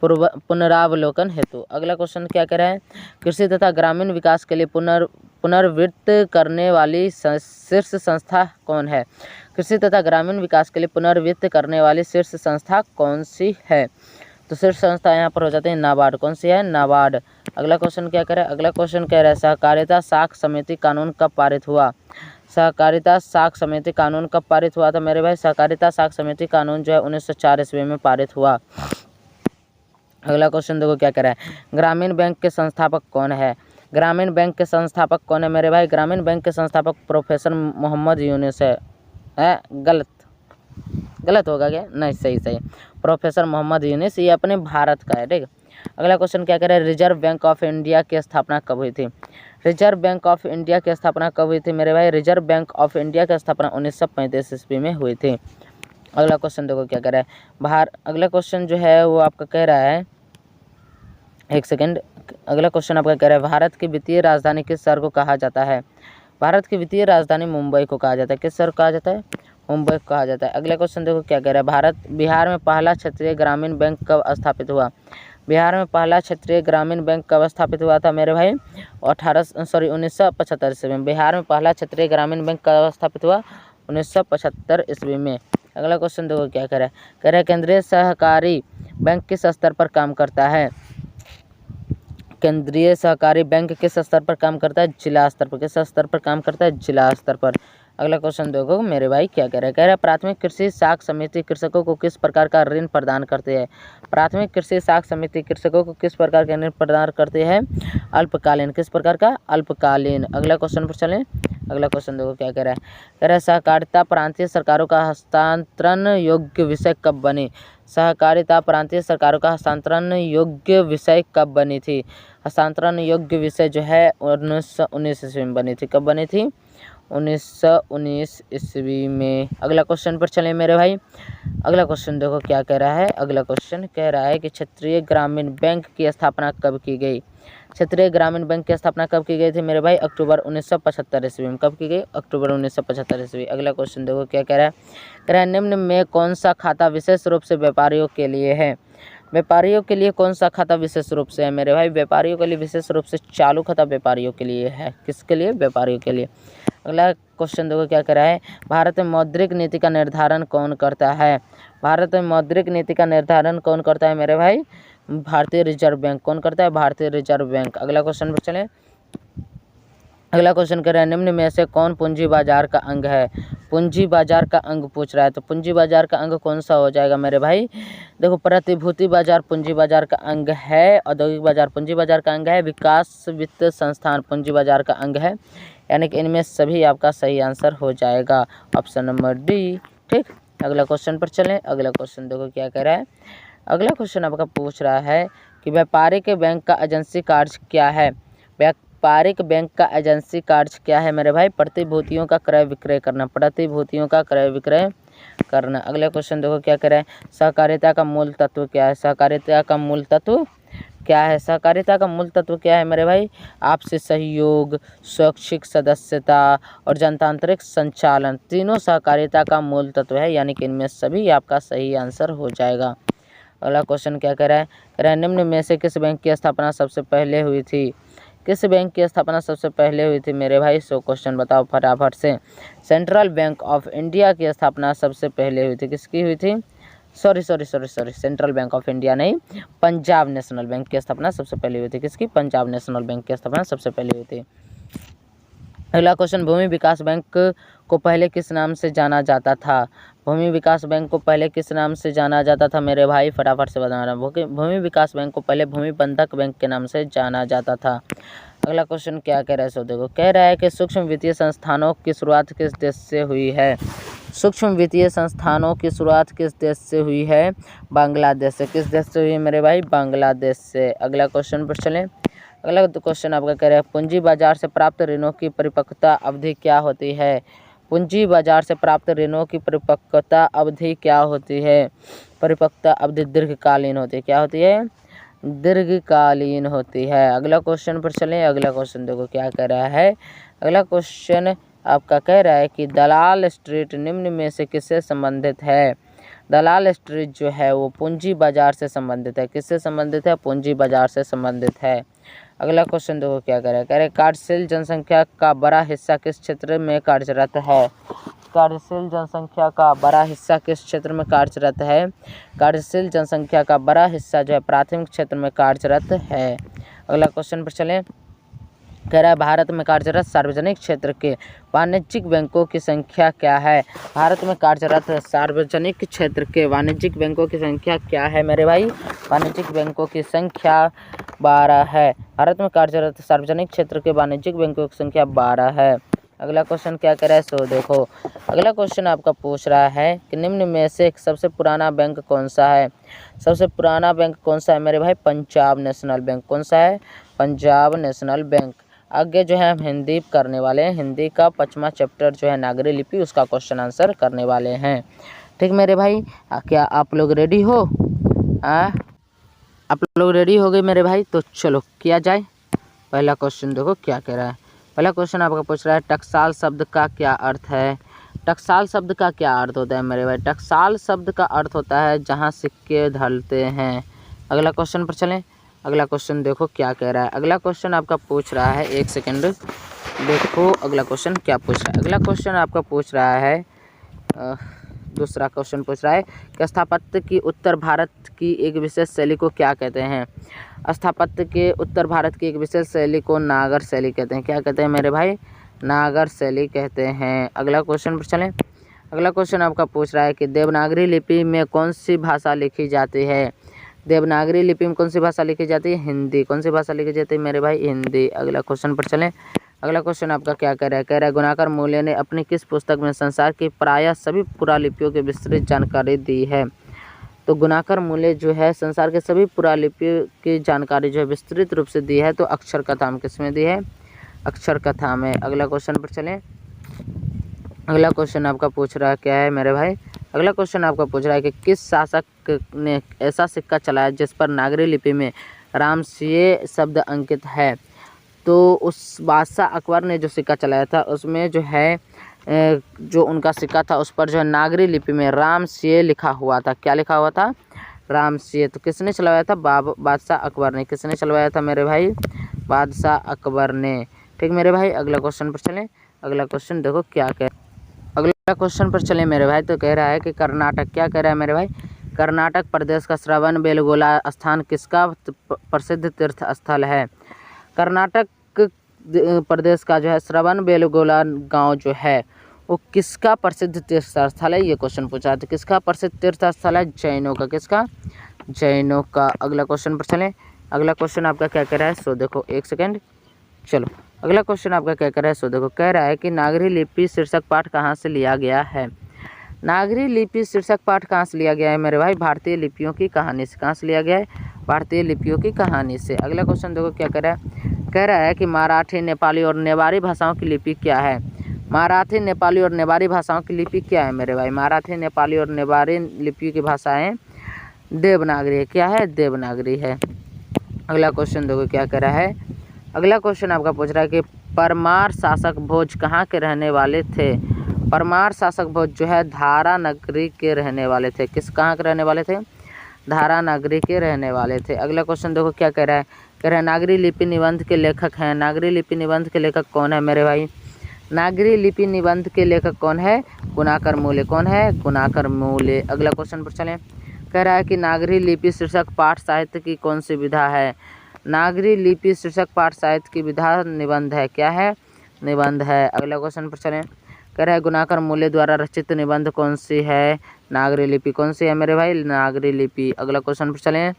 पुनरावलोकन हेतु। अगला क्वेश्चन क्या कह रहा है? कृषि तथा ग्रामीण विकास के लिए पुनर्वित्त करने वाली शीर्ष संस्था कौन है? कृषि तथा ग्रामीण विकास के लिए पुनर्वित्त करने वाली शीर्ष संस्था कौन सी है? तो शीर्ष संस्था यहाँ पर हो जाते हैं नाबार्ड। कौन सी है? नाबार्ड। अगला क्वेश्चन क्या करें? अगला क्वेश्चन कह रहा है सहकारिता साख समिति कानून कब पारित हुआ? सहकारिता साख समिति कानून कब पारित हुआ था मेरे भाई? सहकारिता साख समिति कानून जो है 1904 ईस्वी में पारित हुआ। अगला क्वेश्चन देखो क्या कह रहा है? ग्रामीण बैंक के संस्थापक कौन है? ग्रामीण बैंक के संस्थापक कौन है मेरे भाई? ग्रामीण बैंक के संस्थापक प्रोफेसर मोहम्मद यूनुस है। गलत होगा क्या? नहीं, सही। प्रोफेसर मोहम्मद यूनुस, ये अपने भारत का है। ठीक। अगला क्वेश्चन क्या कह रहा है? रिजर्व बैंक ऑफ इंडिया की स्थापना कब हुई थी? रिजर्व बैंक ऑफ इंडिया की स्थापना कब हुई थी मेरे भाई? रिजर्व बैंक ऑफ इंडिया की स्थापना 1935 ईस्वी में हुई थी। अगला क्वेश्चन देखो क्या कह रहा है? अगला क्वेश्चन जो है वो आपका कह रहा है, एक सेकेंड। अगला क्वेश्चन आपका कह रहा है भारत की वित्तीय राजधानी किस शहर को कहा जाता है? भारत की वित्तीय राजधानी मुंबई को कहा जाता है। किस शहर को कहा जाता है? मुंबई को कहा जाता है। अगला क्वेश्चन देखो क्या कह रहा है? बिहार में पहला क्षेत्रीय ग्रामीण बैंक कब स्थापित हुआ? बिहार में पहला क्षेत्रीय ग्रामीण बैंक कब स्थापित हुआ था मेरे भाई? 1975 ईस्वी में। बिहार में पहला क्षेत्रीय ग्रामीण बैंक कब स्थापित हुआ? 1975 ईस्वी में। अगला क्वेश्चन देखो क्या कह रहा है? कह रहा है केंद्रीय सहकारी बैंक किस स्तर पर काम करता है? केंद्रीय सहकारी बैंक किस स्तर पर काम करता है? जिला स्तर पर। किस स्तर पर काम करता है? जिला स्तर पर। अगला क्वेश्चन देखो मेरे भाई क्या कह रहा है प्राथमिक कृषि साख समिति कृषकों को किस प्रकार का ऋण प्रदान करती है? प्राथमिक कृषि साख समिति कृषकों को किस प्रकार का ऋण प्रदान करती है? अल्पकालीन। किस प्रकार का? अल्पकालीन। अगला क्वेश्चन पर चलें। अगला क्वेश्चन देखो क्या कह रहा है सहकारिता प्रांतीय सरकारों का हस्तांतरण योग्य विषय कब बनी? सहकारिता प्रांतीय सरकारों का हस्तांतरण योग्य विषय कब बनी थी? हस्तांतरण योग्य विषय जो है 1919 ईस्वी में बनी थी। कब बनी थी? 1919 ईस्वी में। अगला क्वेश्चन पर चले मेरे भाई। अगला क्वेश्चन देखो क्या कह रहा है। अगला क्वेश्चन कह रहा है कि क्षेत्रीय ग्रामीण बैंक की स्थापना कब की गई? क्षेत्रीय ग्रामीण बैंक की स्थापना कब की गई थी मेरे भाई? अक्टूबर 1975 ईस्वी में। कब की गई? अक्टूबर 1975 ईस्वी। अगला क्वेश्चन देखो क्या कह रहा है निम्न में कौन सा खाता विशेष रूप से व्यापारियों के लिए है? व्यापारियों के लिए कौन सा खाता विशेष रूप से है मेरे भाई? व्यापारियों के लिए विशेष रूप से चालू खाता व्यापारियों के लिए है। किसके लिए? व्यापारियों के लिए। अगला क्वेश्चन देखो क्या कह रहा है भारत में मौद्रिक नीति का निर्धारण कौन करता है? भारत में मौद्रिक नीति का निर्धारण कौन करता है मेरे भाई? भारतीय रिजर्व बैंक। कौन करता है? भारतीय रिजर्व बैंक। अगला क्वेश्चन पर चले। अगला क्वेश्चन कह रहा है निम्न में से कौन पूंजी बाजार का अंग है? पूंजी बाजार का अंग पूछ रहा है तो पूंजी बाजार का अंग कौन सा हो जाएगा मेरे भाई? देखो प्रतिभूति बाजार पूंजी बाजार का अंग है, औद्योगिक बाजार पूंजी बाजार का अंग है, विकास वित्त संस्थान पूंजी बाजार का अंग है, यानी कि इनमें सभी आपका सही आंसर हो जाएगा ऑप्शन नंबर डी। ठीक, अगला क्वेश्चन पर चलें। अगला क्वेश्चन देखो क्या कह रहा है। अगला क्वेश्चन आपका पूछ रहा है कि व्यापारिक बैंक का एजेंसी कार्य क्या है? व्यापारिक बैंक का एजेंसी कार्य क्या है मेरे भाई? प्रतिभूतियों का क्रय विक्रय करना। प्रतिभूतियों का क्रय विक्रय करना। अगला क्वेश्चन देखो क्या कह रहा है सहकारिता का मूल तत्व क्या है? सहकारिता का मूल तत्व क्या है? सहकारिता का मूल तत्व क्या है मेरे भाई? आपसी सहयोग, स्वैच्छिक सदस्यता और जनतांत्रिक संचालन तीनों सहकारिता का मूल तत्व है, यानी कि इनमें सभी आपका सही आंसर हो जाएगा। अगला क्वेश्चन क्या कह रहा है निम्न में से किस बैंक की स्थापना सबसे पहले हुई थी? किस बैंक की स्थापना सबसे पहले हुई थी मेरे भाई? सो क्वेश्चन बताओ फटाफट से। सेंट्रल बैंक ऑफ इंडिया की स्थापना सबसे पहले हुई थी। किसकी हुई थी? Sorry central bank of India नहीं, पंजाब नेशनल बैंक की स्थापना सबसे पहले हुई थी। किसकी? पंजाब नेशनल बैंक की स्थापना सबसे पहले हुई थी। अगला क्वेश्चन भूमि विकास बैंक को पहले किस नाम से जाना जाता था? भूमि विकास बैंक को पहले किस नाम से जाना जाता था मेरे भाई? फटाफट से बता रहा हूँ। भूमि विकास बैंक को पहले भूमि बंधक बैंक के नाम से जाना जाता था। अगला क्वेश्चन क्या कह रहा है सो देखो, कह रहा है कि सूक्ष्म वित्तीय संस्थानों की शुरुआत किस देश से हुई है? सूक्ष्म वित्तीय संस्थानों की शुरुआत किस देश से हुई है? बांग्लादेश से। किस देश से हुई है मेरे भाई? बांग्लादेश से। अगला क्वेश्चन पर चलें। अगला क्वेश्चन आपका कह रहा है पूंजी बाजार से प्राप्त ऋणों की परिपक्वता अवधि क्या होती है? पूंजी बाजार से प्राप्त ऋणों की परिपक्वता अवधि क्या होती है? परिपक्वता अवधि दीर्घकालीन होती है। क्या होती है? दीर्घकालीन होती है। अगला क्वेश्चन पर चलें। अगला क्वेश्चन देखो क्या कह रहा है। अगला क्वेश्चन आपका कह रहा है कि दलाल स्ट्रीट निम्न में से किससे संबंधित है? दलाल स्ट्रीट जो है वो पूंजी बाजार से संबंधित है। किससे संबंधित है? पूंजी बाजार से संबंधित है। अगला क्वेश्चन देखो क्या कह रहा है। कह रहे कार्यशील जनसंख्या का बड़ा हिस्सा किस क्षेत्र में कार्यरत है? कार्यशील जनसंख्या का बड़ा हिस्सा किस क्षेत्र में कार्यरत है? कार्यशील जनसंख्या का बड़ा हिस्सा जो है प्राथमिक क्षेत्र में कार्यरत है। अगला क्वेश्चन पर चलें। कह रहा है भारत में कार्यरत सार्वजनिक क्षेत्र के वाणिज्यिक बैंकों की संख्या क्या है? भारत में कार्यरत सार्वजनिक क्षेत्र के वाणिज्यिक बैंकों की संख्या क्या है मेरे भाई? वाणिज्यिक बैंकों की संख्या 12 है। भारत में कार्यरत सार्वजनिक क्षेत्र के वाणिज्यिक बैंकों की संख्या 12 है। अगला क्वेश्चन क्या कह रहा है सो देखो। अगला क्वेश्चन आपका पूछ रहा है कि निम्न में से सबसे पुराना बैंक कौन सा है? सबसे पुराना बैंक कौन सा है मेरे भाई? Punjab national bank. कौन सा है? Punjab national bank. आगे जो है हम हिंदी करने वाले हैं। हिंदी का 5वां चैप्टर जो है नागरी लिपि, उसका क्वेश्चन आंसर करने वाले हैं। ठीक मेरे भाई, क्या आप लोग रेडी हो? आप लोग रेडी हो गए मेरे भाई? तो चलो किया जाए। पहला क्वेश्चन देखो क्या कह रहा है। पहला क्वेश्चन आपका पूछ रहा है टकसाल शब्द का क्या अर्थ है? टकसाल शब्द का क्या अर्थ होता है मेरे भाई? टकसाल शब्द का अर्थ होता है जहाँ सिक्के ढलते हैं। अगला क्वेश्चन पर चलें। अगला क्वेश्चन देखो क्या कह रहा है। अगला क्वेश्चन आपका पूछ रहा है, एक सेकेंड देखो अगला क्वेश्चन क्या पूछ रहा है। अगला क्वेश्चन आपका पूछ रहा है दूसरा क्वेश्चन पूछ रहा है कि स्थापत्य की उत्तर भारत की एक विशेष शैली को क्या कहते हैं। स्थापत्य के उत्तर भारत की एक विशेष शैली को नागर शैली कहते हैं। क्या कहते हैं मेरे भाई? नागर शैली कहते हैं। अगला क्वेश्चन पर चलें। अगला क्वेश्चन आपका पूछ रहा है कि देवनागरी लिपि में कौन सी भाषा लिखी जाती है। देवनागरी लिपि में कौन सी भाषा लिखी जाती है? हिंदी। कौन सी भाषा लिखी जाती है मेरे भाई? हिंदी। अगला क्वेश्चन पर चलें। अगला क्वेश्चन आपका क्या कह रहा है? कह रहा है गुणाकर मूल्य ने अपनी किस पुस्तक में संसार की प्रायः सभी पुरालिपियों की विस्तृत जानकारी दी है। तो गुणाकर मूल्य जो है संसार के सभी पुरालिपियों की जानकारी जो है विस्तृत रूप से दी है। तो अक्षर कथा में किसमें दी है? अक्षर कथा में। अगला क्वेश्चन पर चलें। अगला क्वेश्चन आपका पूछ रहा है क्या है मेरे भाई? अगला क्वेश्चन आपका पूछ रहा है कि किस शासक ने ऐसा सिक्का चलाया जिस पर नागरी लिपि में रामसिंह शब्द अंकित है। तो उस बादशाह अकबर ने जो सिक्का चलाया था उसमें जो है जो उनका सिक्का था उस पर जो है नागरी लिपि में रामसिंह लिखा हुआ था। क्या लिखा हुआ था? रामसिंह। तो किसने चलवाया था? बादशाह अकबर ने। किसने चलवाया था मेरे भाई? बादशाह अकबर ने। ठीक मेरे भाई। अगला क्वेश्चन पर चलें। अगला क्वेश्चन देखो क्या कह, अगला क्वेश्चन पर चलें मेरे भाई। तो कह रहा है कि कर्नाटक, क्या कह रहा है मेरे भाई? कर्नाटक प्रदेश का श्रवणबेलगोला स्थान किसका प्रसिद्ध तीर्थ स्थल है। कर्नाटक प्रदेश का जो है श्रवणबेलगोला गांव जो है वो किसका प्रसिद्ध तीर्थ स्थल है? ये क्वेश्चन पूछा। तो किसका प्रसिद्ध तीर्थ स्थल है? जैनों का। किसका? जैनों का। अगला क्वेश्चन पर चलें। अगला क्वेश्चन आपका क्या कह रहा है? सो देखो एक सेकेंड, चलो अगला क्वेश्चन आपका क्या कह रहा है? सो देखो कह रहा है कि नागरी लिपि शीर्षक पाठ कहाँ से लिया गया है। नागरी लिपि शीर्षक पाठ कहाँ से लिया गया है मेरे भाई? भारतीय लिपियों की कहानी से। कहाँ से लिया गया है? भारतीय लिपियों की कहानी से। अगला क्वेश्चन देखो क्या कह रहा है? कह रहा है कि मराठी, नेपाली और नेवारी भाषाओं की लिपि क्या है। मराठी, नेपाली और नेवारी भाषाओं की लिपि क्या है मेरे भाई? मराठी, नेपाली और नेवारी लिपि की भाषाएं देवनागरी। क्या है? देवनागरी है। अगला क्वेश्चन देखो क्या कह रहा है? अगला क्वेश्चन आपका पूछ रहा है कि परमार शासक भोज कहाँ के रहने वाले थे। परमार शासक भोज जो है धारा नगरी के रहने वाले थे। किस कहाँ के रहने वाले थे? धारा नगरी के रहने वाले थे। अगला क्वेश्चन देखो क्या कह रहा है? कह रहा है नागरी लिपि निबंध के लेखक हैं। नागरी लिपि निबंध के लेखक कौन है मेरे भाई? नागरी लिपि निबंध के लेखक कौन है? गुणाकर मूल्य। कौन है? गुणाकर मूल्य। अगला क्वेश्चन पर चलें। कह रहा है कि नागरी लिपि शीर्षक पाठ साहित्य की कौन सी विधा है। नागरी लिपि शीर्षक पाठ साहित्य की विधा निबंध है। क्या है? निबंध है। अगला क्वेश्चन पर चलें। कह रहा है गुणाकर मूल्य द्वारा रचित निबंध कौन सी है? नागरी लिपि। कौन सी है मेरे भाई? नागरी लिपि। अगला क्वेश्चन पर चलें।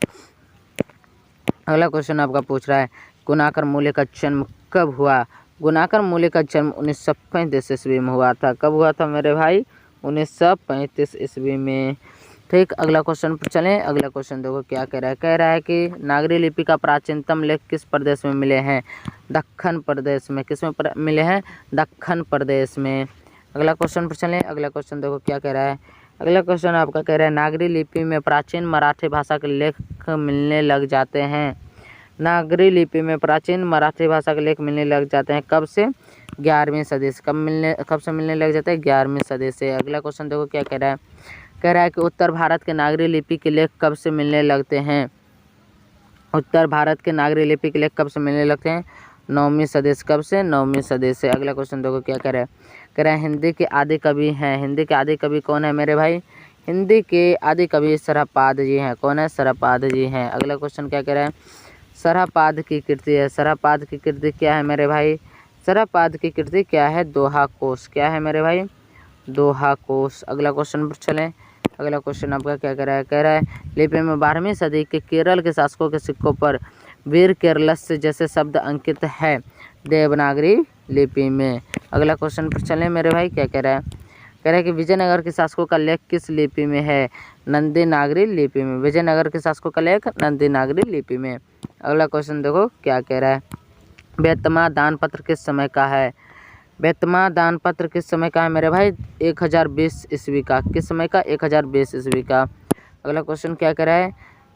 अगला क्वेश्चन आपका पूछ रहा है गुणाकर मूल्य का जन्म कब हुआ। गुणाकर मूल्य का जन्म 1935 ईस्वी में हुआ था। कब हुआ था मेरे भाई? 1935 ईस्वी में। ठीक। अगला क्वेश्चन पर चलें। अगला क्वेश्चन देखो क्या कह रहा है? कह रहा है कि नागरी लिपि का प्राचीनतम लेख किस प्रदेश में मिले हैं? दक्खन प्रदेश में। किस में मिले हैं? दक्खन प्रदेश में। अगला क्वेश्चन पर चलें। अगला क्वेश्चन देखो क्या कह रहा है? अगला क्वेश्चन आपका कह रहा है नागरी लिपि में प्राचीन मराठी भाषा के लेख मिलने लग जाते हैं। नागरी लिपि में प्राचीन मराठी भाषा के लेख मिलने लग जाते हैं कब से? 11वीं सदी से। कब से मिलने लग जाते हैं? 11वीं सदी से। अगला क्वेश्चन देखो क्या कह रहा है? कह रहा है कि उत्तर भारत के नागरी लिपि के लेख कब से मिलने लगते हैं। उत्तर भारत के नागरी लिपि के लेख कब से मिलने लगते हैं? 9वीं सदी से। कब से? 9वीं सदी से। अगला क्वेश्चन देखो क्या कह रहा है? कह रहा है हिंदी के आदि कवि हैं। हिंदी के आदि कवि कौन है मेरे भाई? हिंदी के आदि कवि सरहपाद जी हैं। कौन है? सरहपाद जी हैं। अगला क्वेश्चन क्या कह रहा है? सरहपाद की कृति है। सरहपाद की कृति क्या है मेरे भाई? सरहपाद की कृति क्या है? दोहा कोश। क्या है मेरे भाई? दोहा कोश। अगला क्वेश्चन पर चलें। अगला क्वेश्चन आपका क्या कह रहा है? कह रहा है लिपि में 12वीं सदी के केरल के शासकों के सिक्कों पर वीर केरलस्य जैसे शब्द अंकित है देवनागरी लिपि में। अगला क्वेश्चन पर चलें मेरे भाई। क्या कह रहा है? कह रहा है कि विजयनगर के शासकों का लेख किस लिपि में है? नंदी नागरी लिपि में। विजयनगर के शासकों का लेख नंदी नागरी लिपि में। अगला क्वेश्चन देखो क्या कह रहा है? बेतमा दान पत्र किस समय का है? बेतमा दान पत्र किस समय का है मेरे भाई? 1020 ईस्वी का। किस समय का? 1020 ईस्वी का। अगला क्वेश्चन क्या कह रहा है?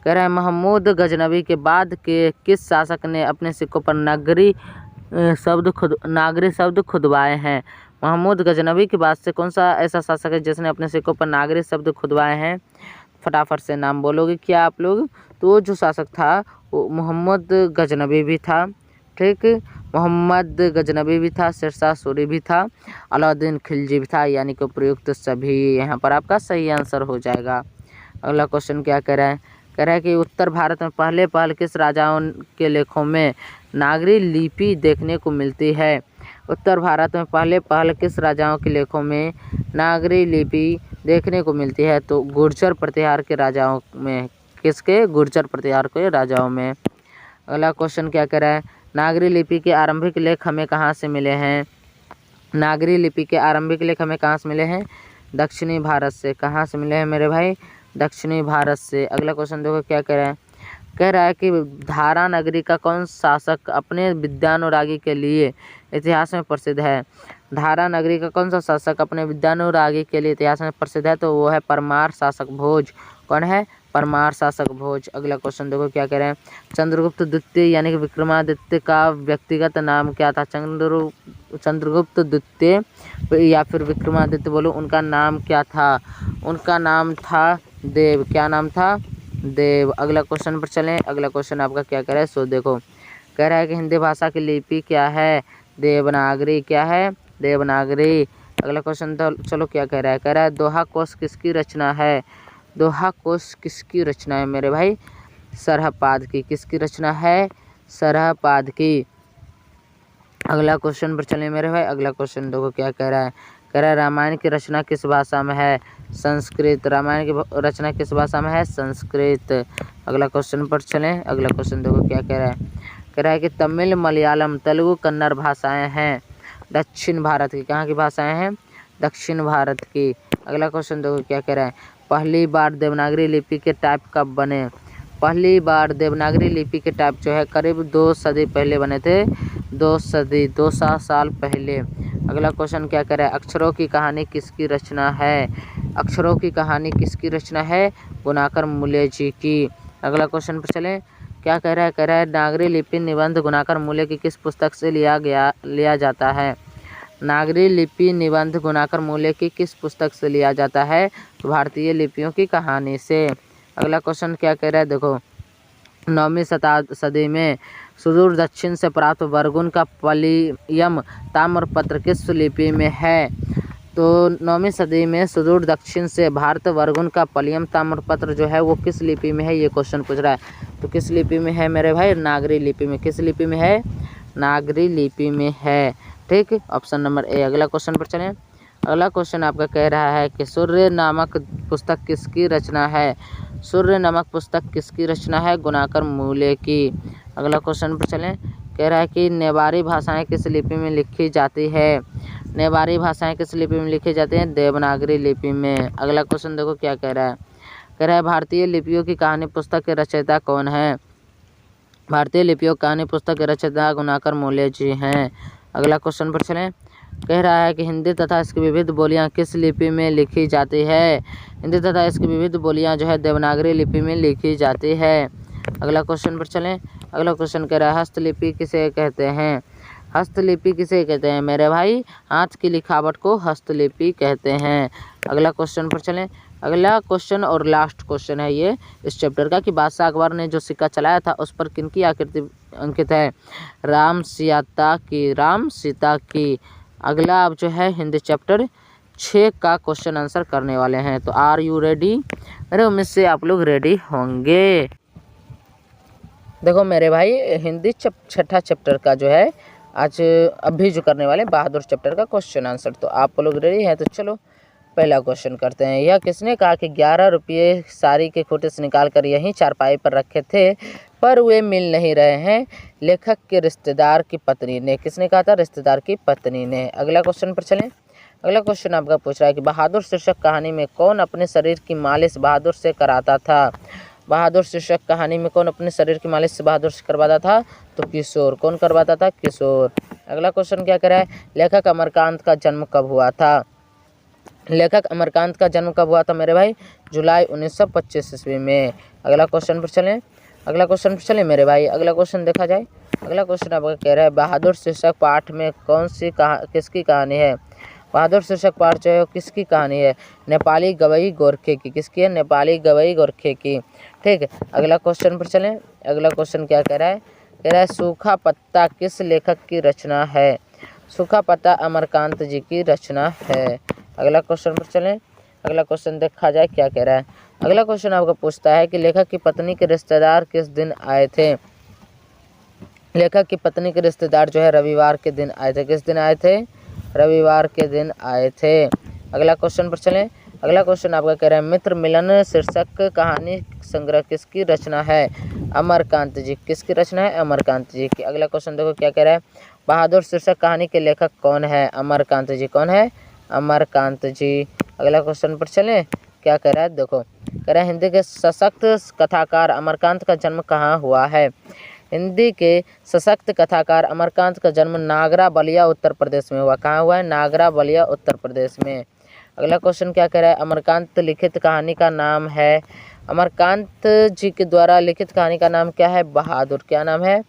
कह रहा है महमूद गजनवी के बाद के किस शासक ने अपने सिक्कों पर नागरी शब्द खुदवाए हैं? महमूद गजनवी के बाद से कौन सा ऐसा शासक है जिसने अपने सिक्कों पर नागरी शब्द खुदवाए हैं? फटाफट से नाम बोलोगे क्या आप लोग? तो जो शासक था वो मोहम्मद गजनवी भी था। ठीक। मोहम्मद गजनबी भी था, शेरशाह सूरी भी था, अलाउद्दीन खिलजी भी था, यानी कि प्रयुक्त सभी यहाँ पर आपका सही आंसर हो जाएगा। अगला क्वेश्चन क्या कह रहा है, कह रहा है कि उत्तर भारत में पहले किस राजाओं के लेखों में नागरी लिपि देखने को मिलती है। उत्तर भारत में पहले किस राजाओं के लेखों में नागरी लिपि देखने को मिलती है, तो गुर्जर प्रतिहार के राजाओं में, किसके, गुर्जर प्रतिहार के राजाओं में। अगला क्वेश्चन क्या कह रहा है, नागरी लिपि के आरंभिक लेख हमें कहाँ से मिले हैं। नागरी लिपि के आरंभिक लेख हमें कहाँ से मिले हैं, दक्षिणी भारत से। कहाँ से मिले हैं मेरे भाई, दक्षिणी भारत से। अगला क्वेश्चन देखो क्या कह रहा है, कह रहा है कि धारा नगरी का कौन शासक अपने विद्यानुरागी के लिए इतिहास में प्रसिद्ध है। धारा नगरी का कौन सा शासक अपने विद्यानुरागी के लिए इतिहास में प्रसिद्ध है, तो वो है परमार शासक भोज। कौन है, परमार शासक भोज। अगला क्वेश्चन देखो क्या कह रहे हैं, चंद्रगुप्त द्वितीय यानी कि विक्रमादित्य का व्यक्तिगत नाम क्या था। चंद्रगुप्त द्वितीय या फिर विक्रमादित्य बोलो, उनका नाम क्या था, उनका नाम था देव। क्या नाम था, देव। अगला क्वेश्चन पर चलें। अगला क्वेश्चन आपका क्या कह रहा है, सो देखो कह रहा है कि हिंदी भाषा की लिपि क्या है, देवनागरी। क्या है, देवनागरी। अगला क्वेश्चन तो चलो क्या कह रहा है, कह रहा है दोहा कोश किसकी रचना है। दोहा कोश किसकी रचना है मेरे भाई, सरहपाद की। किसकी रचना है, सरहपाद की। अगला क्वेश्चन पर चलें मेरे भाई। अगला क्वेश्चन देखो क्या कह रहा है, कह रहा है रामायण की रचना किस भाषा में है, संस्कृत। रामायण की रचना किस भाषा में है, संस्कृत। अगला क्वेश्चन पर चलें। अगला क्वेश्चन देखो क्या कह रहा है, कह रहा है कि तमिल, मलयालम, तेलुगु, कन्नड़ भाषाएं हैं दक्षिण भारत की। कहाँ की भाषाएं हैं, दक्षिण भारत की। अगला क्वेश्चन देखो क्या कह रहा है, पहली बार देवनागरी लिपि के टाइप कब बने। पहली बार देवनागरी लिपि के टाइप जो है करीब 2 सदी पहले बने थे, 200 साल पहले। अगला क्वेश्चन क्या कह रहा है, अक्षरों की कहानी किसकी रचना है। अक्षरों की कहानी किसकी रचना है, गुणाकर मूल्य जी की। अगला क्वेश्चन पर चलें। क्या कह रहा है, कह रहा है नागरी लिपि निबंध गुणाकर मूल्य की किस पुस्तक से लिया जाता है। नागरी लिपि निबंध गुणाकर मूल्य की किस पुस्तक से लिया जाता है, तो भारतीय लिपियों की कहानी से। अगला क्वेश्चन क्या कह रहा है, देखो 9वीं सदी में सुदूर दक्षिण से प्राप्त वर्गुन का पलियम ताम्रपत्र किस लिपि में है। तो 9वीं सदी में सुदूर दक्षिण से भारत वर्गुन का पलियम ताम्रपत्र जो है वो किस लिपि में है, ये क्वेश्चन पूछ रहा है। तो किस लिपि में है मेरे भाई, नागरी लिपि में। किस लिपि में है, नागरी लिपि में है। ठीक, ऑप्शन नंबर ए। अगला क्वेश्चन पर चलें। अगला क्वेश्चन आपका कह रहा है कि सूर्य नामक पुस्तक किसकी रचना है। सूर्य नामक पुस्तक किसकी रचना है, गुणाकर मूल्य की। अगला क्वेश्चन पर चलें। कह रहा है कि नेवारी भाषाएं किस लिपि में लिखी जाती है। नेवारी भाषाएं किस लिपि में लिखी जाती हैं, देवनागरी लिपि में। अगला क्वेश्चन देखो क्या कह रहा है, कह रहा है भारतीय लिपियों की कहानी पुस्तक के रचयिता कौन है। भारतीय लिपियों की कहानी पुस्तक के रचयिता गुणाकर मूल्य जी हैं। अगला क्वेश्चन पर चलें। कह रहा है कि हिंदी तथा इसकी विविध बोलियां किस लिपि में लिखी जाती है। हिंदी तथा इसकी विविध बोलियां जो है देवनागरी लिपि में लिखी जाती है। अगला क्वेश्चन पर चलें। अगला क्वेश्चन कह रहा है हस्तलिपि किसे कहते हैं। हस्तलिपि किसे कहते हैं मेरे भाई, हाथ की लिखावट को हस्तलिपि कहते हैं। अगला क्वेश्चन पर चलें। अगला क्वेश्चन और लास्ट क्वेश्चन है ये इस चैप्टर का, कि बादशाह अकबर ने जो सिक्का चलाया था उस पर किनकी आकृति अंकित है, राम सीता की। अगला आप जो है हिंदी चैप्टर 6 का क्वेश्चन आंसर करने वाले हैं। तो आर यू रेडी, मेरे उम्मीद से आप लोग रेडी होंगे। देखो मेरे भाई हिंदी छठा चैप्टर का जो है आज अभी जो करने वाले बहादुर चैप्टर का क्वेश्चन आंसर, तो आप लोग रेडी हैं। तो चलो पहला क्वेश्चन करते हैं। यह किसने कहा कि 11 रुपये साड़ी के खूटे से निकाल कर यहीं चारपाई पर रखे थे पर वे मिल नहीं रहे हैं। लेखक के रिश्तेदार की पत्नी ने। किसने कहा था, रिश्तेदार की पत्नी ने। अगला क्वेश्चन पर चलें। अगला क्वेश्चन आपका पूछ रहा है कि बहादुर शीर्षक कहानी में कौन अपने शरीर की मालिश बहादुर से कराता था। बहादुर शीर्षक कहानी में कौन अपने शरीर की मालिश बहादुर से करवाता था, तो किशोर। कौन करवाता था, किशोर। अगला क्वेश्चन क्या कह रहा है, लेखक अमरकांत का जन्म कब हुआ था। लेखक अमरकांत का जन्म कब हुआ था मेरे भाई, जुलाई 1925 ईस्वी में। अगला क्वेश्चन पर चलें। अगला क्वेश्चन पर चलें मेरे भाई। अगला क्वेश्चन देखा जाए। अगला क्वेश्चन आपका कह रहा है बहादुर शीर्षक पाठ में किसकी कहानी है। बहादुर शीर्षक पाठ जो है किसकी कहानी है, नेपाली गवई गोरखे की। किसकी है, नेपाली गवई गोरखे की। ठीक है, अगला क्वेश्चन पर चलें। अगला क्वेश्चन क्या कह रहा है, कह रहा है सूखा पत्ता किस लेखक की रचना है? सूखा पत्ता अमरकांत जी की रचना है। अगला क्वेश्चन पर चलें। अगला क्वेश्चन देखा जाए क्या कह रहा है। अगला क्वेश्चन आपको पूछता है कि लेखक की पत्नी के रिश्तेदार किस दिन आए थे? लेखक की पत्नी के रिश्तेदार जो है रविवार के दिन आए थे। किस दिन आए थे? रविवार के दिन आए थे। अगला क्वेश्चन पर चलें। अगला क्वेश्चन आपका कह रहा है मित्र मिलन शीर्षक कहानी संग्रह किसकी रचना है? अमरकांत जी। किसकी रचना है? अमरकांत जी की। अगला क्वेश्चन देखो क्या कह रहा है। बहादुर शीर्षक कहानी के लेखक कौन है? अमरकांत जी। कौन है? अमरकांत जी। अगला क्वेश्चन पर चलें क्या कह रहा है देखो। कह रहा है हिंदी के सशक्त कथाकार अमरकांत का जन्म कहाँ हुआ है? हिंदी के सशक्त कथाकार अमरकांत का जन्म नागरा बलिया उत्तर प्रदेश में हुआ। कहाँ हुआ है? नागरा बलिया उत्तर प्रदेश में। अगला क्वेश्चन क्या कह रहा है। अमरकांत लिखित कहानी का नाम है? अमरकांत जी के द्वारा लिखित कहानी का नाम क्या है? बहादुर। क्या नाम है?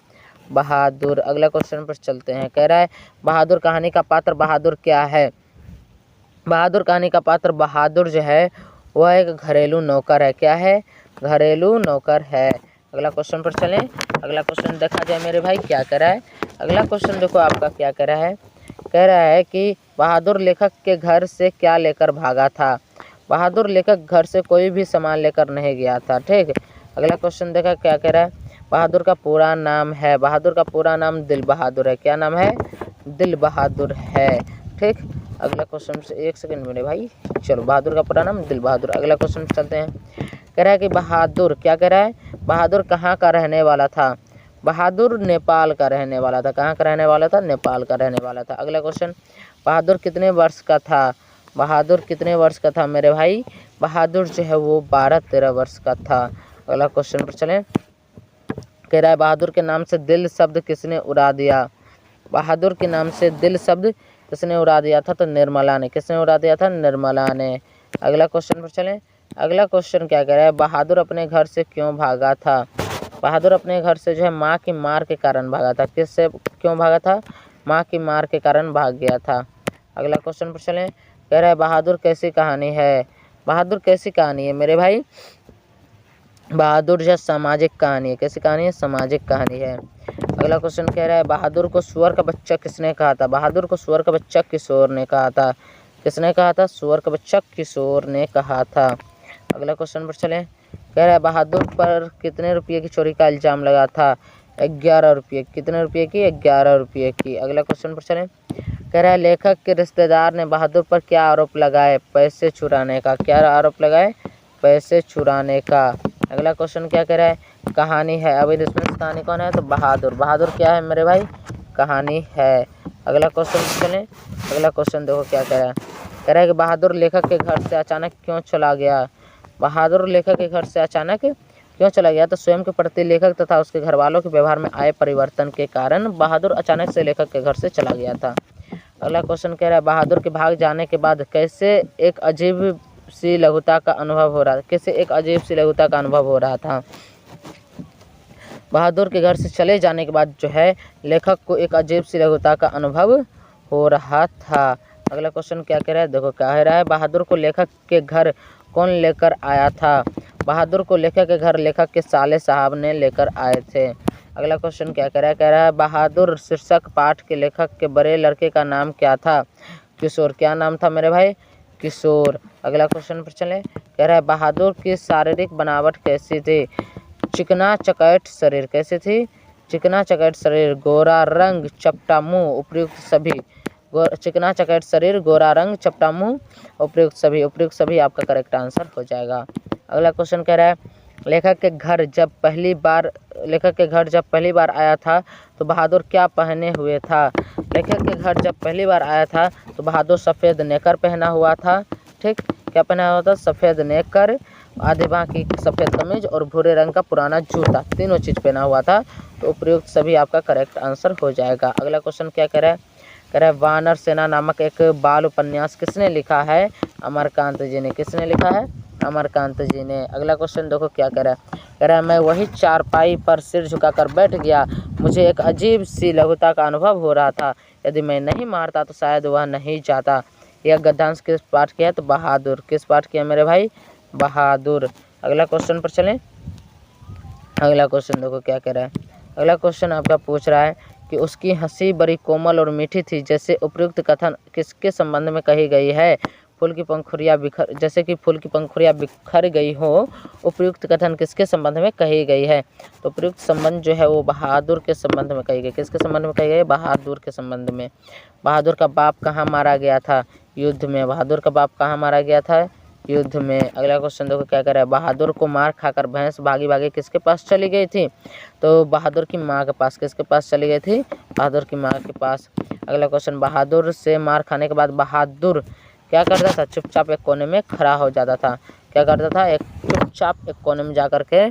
बहादुर। अगला क्वेश्चन पर चलते हैं। कह रहा है बहादुर कहानी का पात्र बहादुर क्या है? बहादुर कहानी का पात्र बहादुर जो है वह एक घरेलू नौकर है। क्या है? घरेलू नौकर है। अगला क्वेश्चन पर चलें। अगला क्वेश्चन देखा जाए मेरे भाई क्या कह रहा है। अगला क्वेश्चन देखो आपका क्या कह रहा है। कह रहा है कि बहादुर लेखक के घर से क्या लेकर भागा था? बहादुर लेखक घर से कोई भी सामान लेकर नहीं गया था। ठीक। अगला क्वेश्चन देखा क्या कह रहा है। बहादुर का पूरा नाम है? बहादुर का पूरा नाम दिल बहादुर है। क्या नाम है? दिल बहादुर है। ठीक। अगला क्वेश्चन से एक सेकंड मेरे भाई। चलो बहादुर का पूरा नाम दिल बहादुर। अगला क्वेश्चन चलते हैं। कह रहा है कि बहादुर क्या कह रहा है। बहादुर कहाँ का रहने वाला था? बहादुर नेपाल का रहने वाला था। कहाँ का रहने वाला था? नेपाल का रहने वाला था। अगला क्वेश्चन बहादुर कितने वर्ष का था? बहादुर कितने वर्ष का था मेरे भाई? बहादुर जो है वो 12-13 वर्ष का था। अगला क्वेश्चन पर चलें। कह रहा है बहादुर के नाम से दिल शब्द किसने उड़ा दिया? बहादुर के नाम से दिल शब्द किसने उड़ा दिया था? तो निर्मला ने। किसने उड़ा दिया था? निर्मला ने। अगला क्वेश्चन पर चलें। अगला क्वेश्चन क्या कह रहा है। बहादुर अपने घर से क्यों भागा था? बहादुर अपने घर से जो है माँ की मार के कारण भागा था। किससे क्यों भागा था? माँ की मार के कारण भाग गया था। अगला क्वेश्चन पर चलें। कह रहा है बहादुर कैसी कहानी है? बहादुर कैसी कहानी है मेरे भाई? बहादुर जो सामाजिक कहानी है। कैसी कहानी है? सामाजिक कहानी है। अगला क्वेश्चन कह रहा है बहादुर को सुअर का बच्चा किसने कहा था? बहादुर को सुअर का बच्चा किशोर ने कहा था। किसने कहा था? सुअर का बच्चा किशोर ने कहा था। अगला क्वेश्चन पर चलें। कह रहा है बहादुर पर कितने रुपये की चोरी का इल्ज़ाम लगा था? 11 रुपये। कितने रुपये की? 11 रुपये की। अगला क्वेश्चन पर चलें। कह रहा है लेखक के रिश्तेदार ने बहादुर पर क्या आरोप लगाए? पैसे चुराने का। क्या आरोप लगाए? पैसे चुराने का। अगला क्वेश्चन क्या कह रहा है? कहानी है। अब इसमें कहानी कौन है? तो बहादुर। बहादुर क्या है मेरे भाई? कहानी है। अगला क्वेश्चन चलें। अगला क्वेश्चन देखो क्या कह रहा है। कह रहा है कि बहादुर लेखक के घर से अचानक क्यों चला गया? बहादुर लेखक के घर से अचानक क्यों चला गया? तो स्वयं के प्रति लेखक तथा उसके घर वालों के व्यवहार में आए परिवर्तन के कारण बहादुर अचानक से लेखक के घर से चला गया था। अगला क्वेश्चन कह रहा है बहादुर के भाग जाने के बाद कैसे एक अजीब सी लघुता का अनुभव हो रहा? कैसे एक अजीब सी लघुता का अनुभव हो रहा था? बहादुर के घर से चले जाने के बाद जो है लेखक को एक अजीब सी लघुता का अनुभव हो रहा था। अगला क्वेश्चन क्या कह रहा है देखो क्या कह रहा है। बहादुर को लेखक के घर कौन लेकर आया था? बहादुर को लेखक के घर लेखक के साले साहब ने लेकर आए थे। अगला क्वेश्चन क्या कह रहा है। कह रहा है बहादुर शीर्षक पाठ के लेखक के बड़े लड़के का नाम क्या था? किशोर। क्या नाम था मेरे भाई? किशोर। अगला क्वेश्चन पर चलें। कह रहा है बहादुर की शारीरिक बनावट कैसी थी? चिकना चकैत शरीर। कैसी थी? चिकना चकैत शरीर, गोरा रंग, चपटा मुँह, उपयुक्त सभी। चिकना चकैत शरीर, गोरा रंग, चपटा मुँह, उपयुक्त सभी। उपयुक्त सभी आपका करेक्ट आंसर हो जाएगा। अगला क्वेश्चन कह रहा है लेखक के घर जब पहली बार आया था तो बहादुर क्या पहने हुए था? लेखक के घर जब पहली बार आया था तो बहादुर सफ़ेद नेकर पहना हुआ था। ठीक। क्या पहना हुआ था? सफ़ेद नेकर, आधे बाँ की सफ़ेद कमीज और भूरे रंग का पुराना जूता, तीनों चीज़ पहना हुआ था। तो उपयुक्त सभी आपका करेक्ट आंसर हो जाएगा। अगला क्वेश्चन क्या कह रहा है। कह रहा है वानर सेना नामक एक बाल उपन्यास किसने लिखा है? अमरकांत जी ने। किसने लिखा है? अमरकांत जी ने। अगला क्वेश्चन देखो क्या कह रहा है। कह रहा है मैं वही चारपाई पर सिर झुकाकर बैठ गया। मुझे एक अजीब सी लघुता का अनुभव हो रहा था। यदि मैं नहीं मारता तो शायद वह नहीं जाता। यह गद्यांश किस पाठ किया? तो बहादुर। किस पाठ किया मेरे भाई? बहादुर। अगला क्वेश्चन पर चलें। अगला क्वेश्चन देखो क्या कह रहा है। अगला क्वेश्चन आपका पूछ रहा है कि उसकी हंसी बड़ी कोमल और मीठी थी, जैसे उपयुक्त कथन किसके संबंध में कही गई है। फूल की पंखुड़ियाँ बिखर, जैसे कि फूल की पंखुड़ियाँ बिखर गई हो, उपयुक्त कथन किसके संबंध में कही गई है। तो उपयुक्त संबंध जो है वो बहादुर के संबंध में कही गई। किसके संबंध में कही गई? बहादुर के संबंध में। बहादुर का बाप कहाँ मारा गया था? युद्ध में। बहादुर का बाप कहाँ मारा गया था? युद्ध में। अगला क्वेश्चन देखो क्या कह रहा है। बहादुर को मार खाकर भैंस भागी भागी किसके पास चली गई थी? तो बहादुर की माँ के पास। किसके पास चली गई थी? बहादुर की माँ के पास। अगला क्वेश्चन, बहादुर से मार खाने के बाद बहादुर क्या करता था? चुपचाप एक कोने में खड़ा हो जाता था। क्या करता था? चुपचाप एक कोने में जाकर के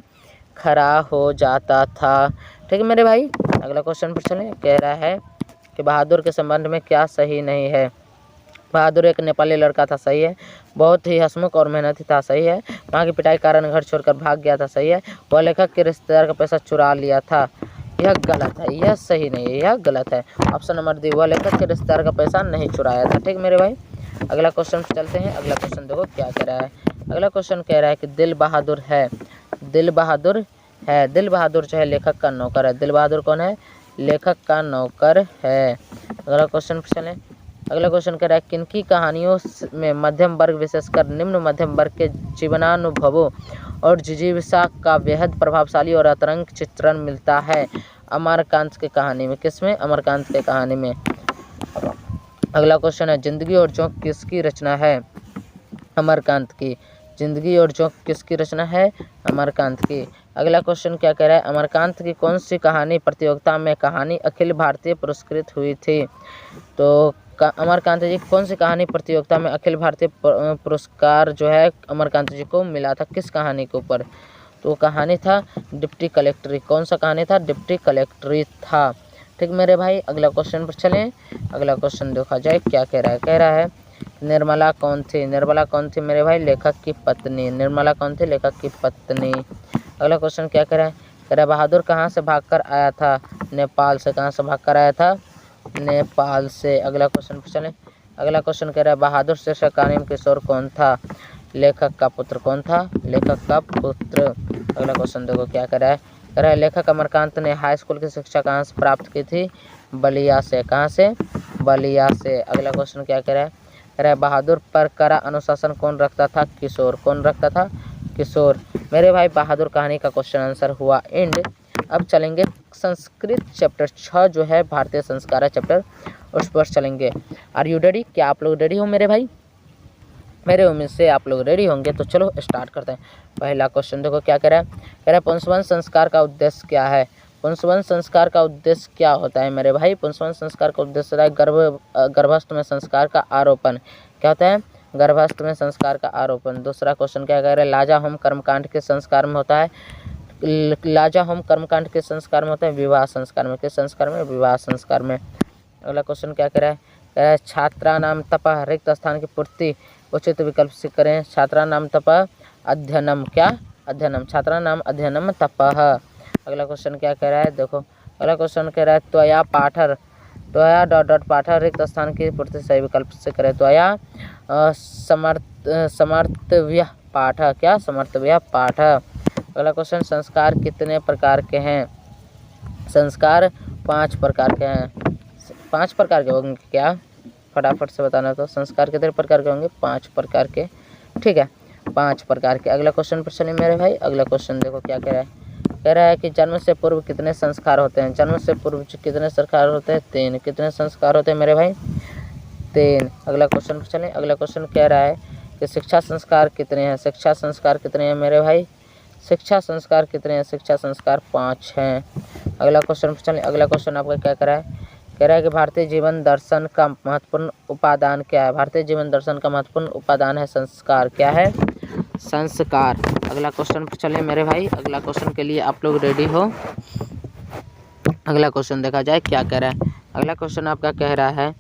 खड़ा हो जाता था। ठीक है मेरे भाई। अगला क्वेश्चन पर चलें। कह रहा है कि बहादुर के संबंध में क्या सही नहीं है। बहादुर एक नेपाली लड़का था, सही है। बहुत ही हंसमुख और मेहनती था, सही है। माँ की पिटाई के कारण घर छोड़कर भाग गया था, सही है। वह लेखक के रिश्तेदार का पैसा चुरा लिया था, यह गलत है, यह सही नहीं है, यह गलत है। ऑप्शन नंबर डी, वह लेखक के रिश्तेदार का पैसा नहीं चुराया था। ठीक मेरे भाई। अगला क्वेश्चन चलते हैं। अगला क्वेश्चन देखो क्या कह रहा है। अगला क्वेश्चन कह रहा है कि दिल बहादुर है। दिल बहादुर है। दिल बहादुर जो है लेखक का नौकर है। दिल बहादुर कौन है? लेखक का नौकर है। अगला क्वेश्चन पर चलें। अगला क्वेश्चन कह रहा है किनकी कहानियों में मध्यम वर्ग विशेषकर निम्न मध्यम वर्ग के जीवनानुभवों और जिजीविका का बेहद प्रभावशाली और अतरंग चित्रण मिलता है। अमरकांत की कहानी में। किसमें? अमरकांत की कहानी में। अगला क्वेश्चन है जिंदगी और जोंक किसकी रचना है? अमरकांत की। जिंदगी और जोंक किसकी रचना है? अमरकांत की। अगला क्वेश्चन क्या कह रहा है। अमरकांत की कौन सी कहानी प्रतियोगिता में कहानी अखिल भारतीय पुरस्कृत हुई थी? तो अमरकांत जी कौन सी कहानी प्रतियोगिता में अखिल भारतीय पुरस्कार जो है अमरकांत जी को मिला था? किस कहानी के ऊपर? तो कहानी था डिप्टी कलेक्टरी। कौन सा कहानी था? डिप्टी कलेक्टरी था। ठीक मेरे भाई। अगला क्वेश्चन पर चलें। अगला क्वेश्चन देखा जाए क्या कह रहा है। कह रहा है निर्मला कौन थी? निर्मला कौन थी मेरे भाई? लेखक की पत्नी। निर्मला कौन थी? लेखक की पत्नी। अगला क्वेश्चन क्या कह रहा है। कह रहा है बहादुर कहाँ से भागकर आया था? नेपाल से। कहाँ से भागकर आया था? नेपाल से। अगला क्वेश्चन पर चलें। अगला क्वेश्चन कह रहा है बहादुर शीर्षक कहानी में किशोर कौन था? लेखक का पुत्र। कौन था? लेखक का पुत्र। अगला क्वेश्चन देखो क्या कह रहा है। कह रहा है लेखक अमरकांत ने हाई स्कूल की शिक्षा कहाँ से प्राप्त की थी? बलिया से। कहाँ से? बलिया से। अगला क्वेश्चन क्या कह रहा है। कह रहा है बहादुर पर कड़ा अनुशासन कौन रखता था? किशोर। कौन रखता था? किशोर। मेरे भाई बहादुर कहानी का क्वेश्चन आंसर हुआ एंड। अब चलेंगे संस्कृत चैप्टर 6 जो है भारतीय संस्कार है चैप्टर, उस पर चलेंगे। Are you ready? क्या आप लोग रेडी हो मेरे भाई? मेरे उम्मीद से आप लोग रेडी होंगे। तो चलो स्टार्ट करते हैं। पहला क्वेश्चन देखो क्या कह रहा है। कह रहा है पुंसवन संस्कार का उद्देश्य क्या है? पुंसवन संस्कार का उद्देश्य क्या होता है मेरे भाई? पुंसवन संस्कार का उद्देश्य होता है गर्भस्थ में संस्कार का आरोपण। क्या होता है? गर्भस्थ में संस्कार का आरोपण। दूसरा क्वेश्चन क्या कह रहा है। लाजा होम कर्मकांड के संस्कार में होता है। लाजा होम कर्मकांड के संस्कार में होता है? विवाह संस्कार में। किस संस्कार में? विवाह संस्कार में। अगला क्वेश्चन क्या कह रहा है। कह रहा है छात्रा नाम तपः रिक्त स्थान की पूर्ति उचित विकल्प से करें। छात्रा नाम तपः अध्ययनम। क्या? अध्ययनम। छात्रा नाम अध्ययनम तपः। अगला क्वेश्चन क्या कह रहा है देखो। अगला क्वेश्चन कह रहा है त्वया पाठर, त्वया डॉट डॉट पाठर रिक्त स्थान की पूर्ति सही विकल्प से करें। त्वया समर्थव्य पाठ। क्या? समर्थव्य पाठ। अगला क्वेश्चन संस्कार कितने प्रकार के हैं? संस्कार 5 प्रकार के हैं। 5 प्रकार के होंगे क्या? फटाफट से बताना। तो संस्कार कितने प्रकार के होंगे? 5 प्रकार के। ठीक है, 5 प्रकार के। अगला क्वेश्चन पर चलिए मेरे भाई। अगला क्वेश्चन देखो क्या कह रहा है। कह रहा है कि जन्म से पूर्व कितने संस्कार होते हैं? जन्म से पूर्व कितने संस्कार होते हैं? 3। कितने संस्कार होते हैं मेरे भाई? 3। अगला क्वेश्चन पर चलें। अगला क्वेश्चन कह रहा है कि शिक्षा संस्कार कितने हैं? शिक्षा संस्कार कितने हैं मेरे भाई? शिक्षा संस्कार कितने हैं? शिक्षा संस्कार 5 हैं। अगला क्वेश्चन पर चलें। अगला क्वेश्चन आपका क्या कह रहा है। कह रहा है कि भारतीय जीवन दर्शन का महत्वपूर्ण उपादान क्या है? भारतीय जीवन दर्शन का महत्वपूर्ण उपादान है संस्कार। क्या है? संस्कार। अगला क्वेश्चन पर चलें मेरे भाई। अगला क्वेश्चन के लिए आप लोग रेडी हो? अगला क्वेश्चन देखा जाए क्या कह रहा है। अगला क्वेश्चन आपका कह रहा है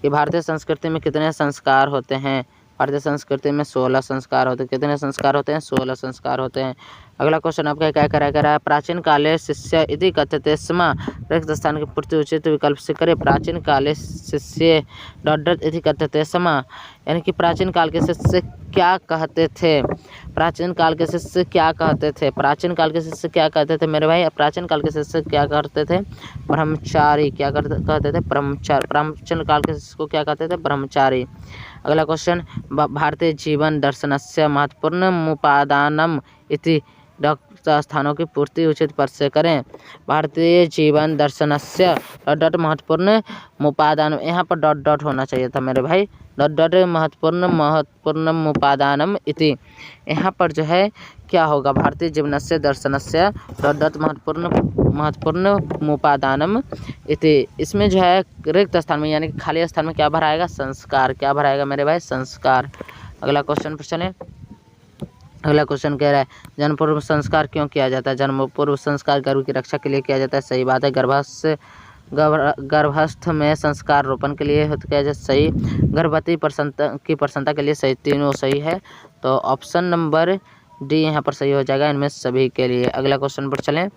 कि भारतीय संस्कृति में कितने संस्कार होते हैं? भारतीय संस्कृति में 16 संस्कार होते हैं। कितने संस्कार होते हैं? 16 संस्कार होते हैं। अगला क्वेश्चन आपका क्या करा है? प्राचीन काले शिष्य इति कथ्यते स्म, रिक्त स्थान की पूर्ति उचित विकल्प से करें। प्राचीन काले शिष्य डॉट इति कथ्यते स्म, यानी कि प्राचीन काल के शिष्य क्या कहते थे? प्राचीन काल के शिष्य क्या कहते थे? प्राचीन काल के शिष्य क्या कहते थे मेरे भाई? प्राचीन काल के शिष्य क्या करते थे? ब्रह्मचारी। क्या कहते थे? ब्रह्मचारी। प्राचीन काल के शिष्य को क्या कहते थे? ब्रह्मचारी। अगला क्वेश्चन, भारतीय जीवन दर्शनस्य महत्वपूर्णमुपादानम् इति डॉट स्थानों की पूर्ति उचित पद से करें। भारतीय जीवन दर्शनस्य डॉट महत्वपूर्ण मुपादान, यहाँ पर डॉट डॉट होना चाहिए था मेरे भाई। डॉट डॉट महत्वपूर्ण मुपादानम इति, यहाँ पर जो है क्या होगा? भारतीय जीवनस्य दर्शनस्य डॉट डॉट महत्वपूर्ण मुपादानम इति। इसमें जो है रिक्त स्थान में यानी कि खाली स्थान में क्या भराएगा? संस्कार। क्या भराएगा मेरे भाई? संस्कार। अगला क्वेश्चन पर चलें। अगला क्वेश्चन कह रहा है जन्म पूर्व संस्कार क्यों किया जाता है? जन्म पूर्व संस्कार गर्भ की रक्षा के लिए किया जाता है। सही बात है। गर्भस्थ में संस्कार रोपण के लिए किया जाता है। सही। गर्भवती की प्रसन्नता के लिए सही। तीनों सही है, तो ऑप्शन नंबर डी यहाँ पर सही हो जाएगा इनमें सभी के लिए। अगला क्वेश्चन पर चलें।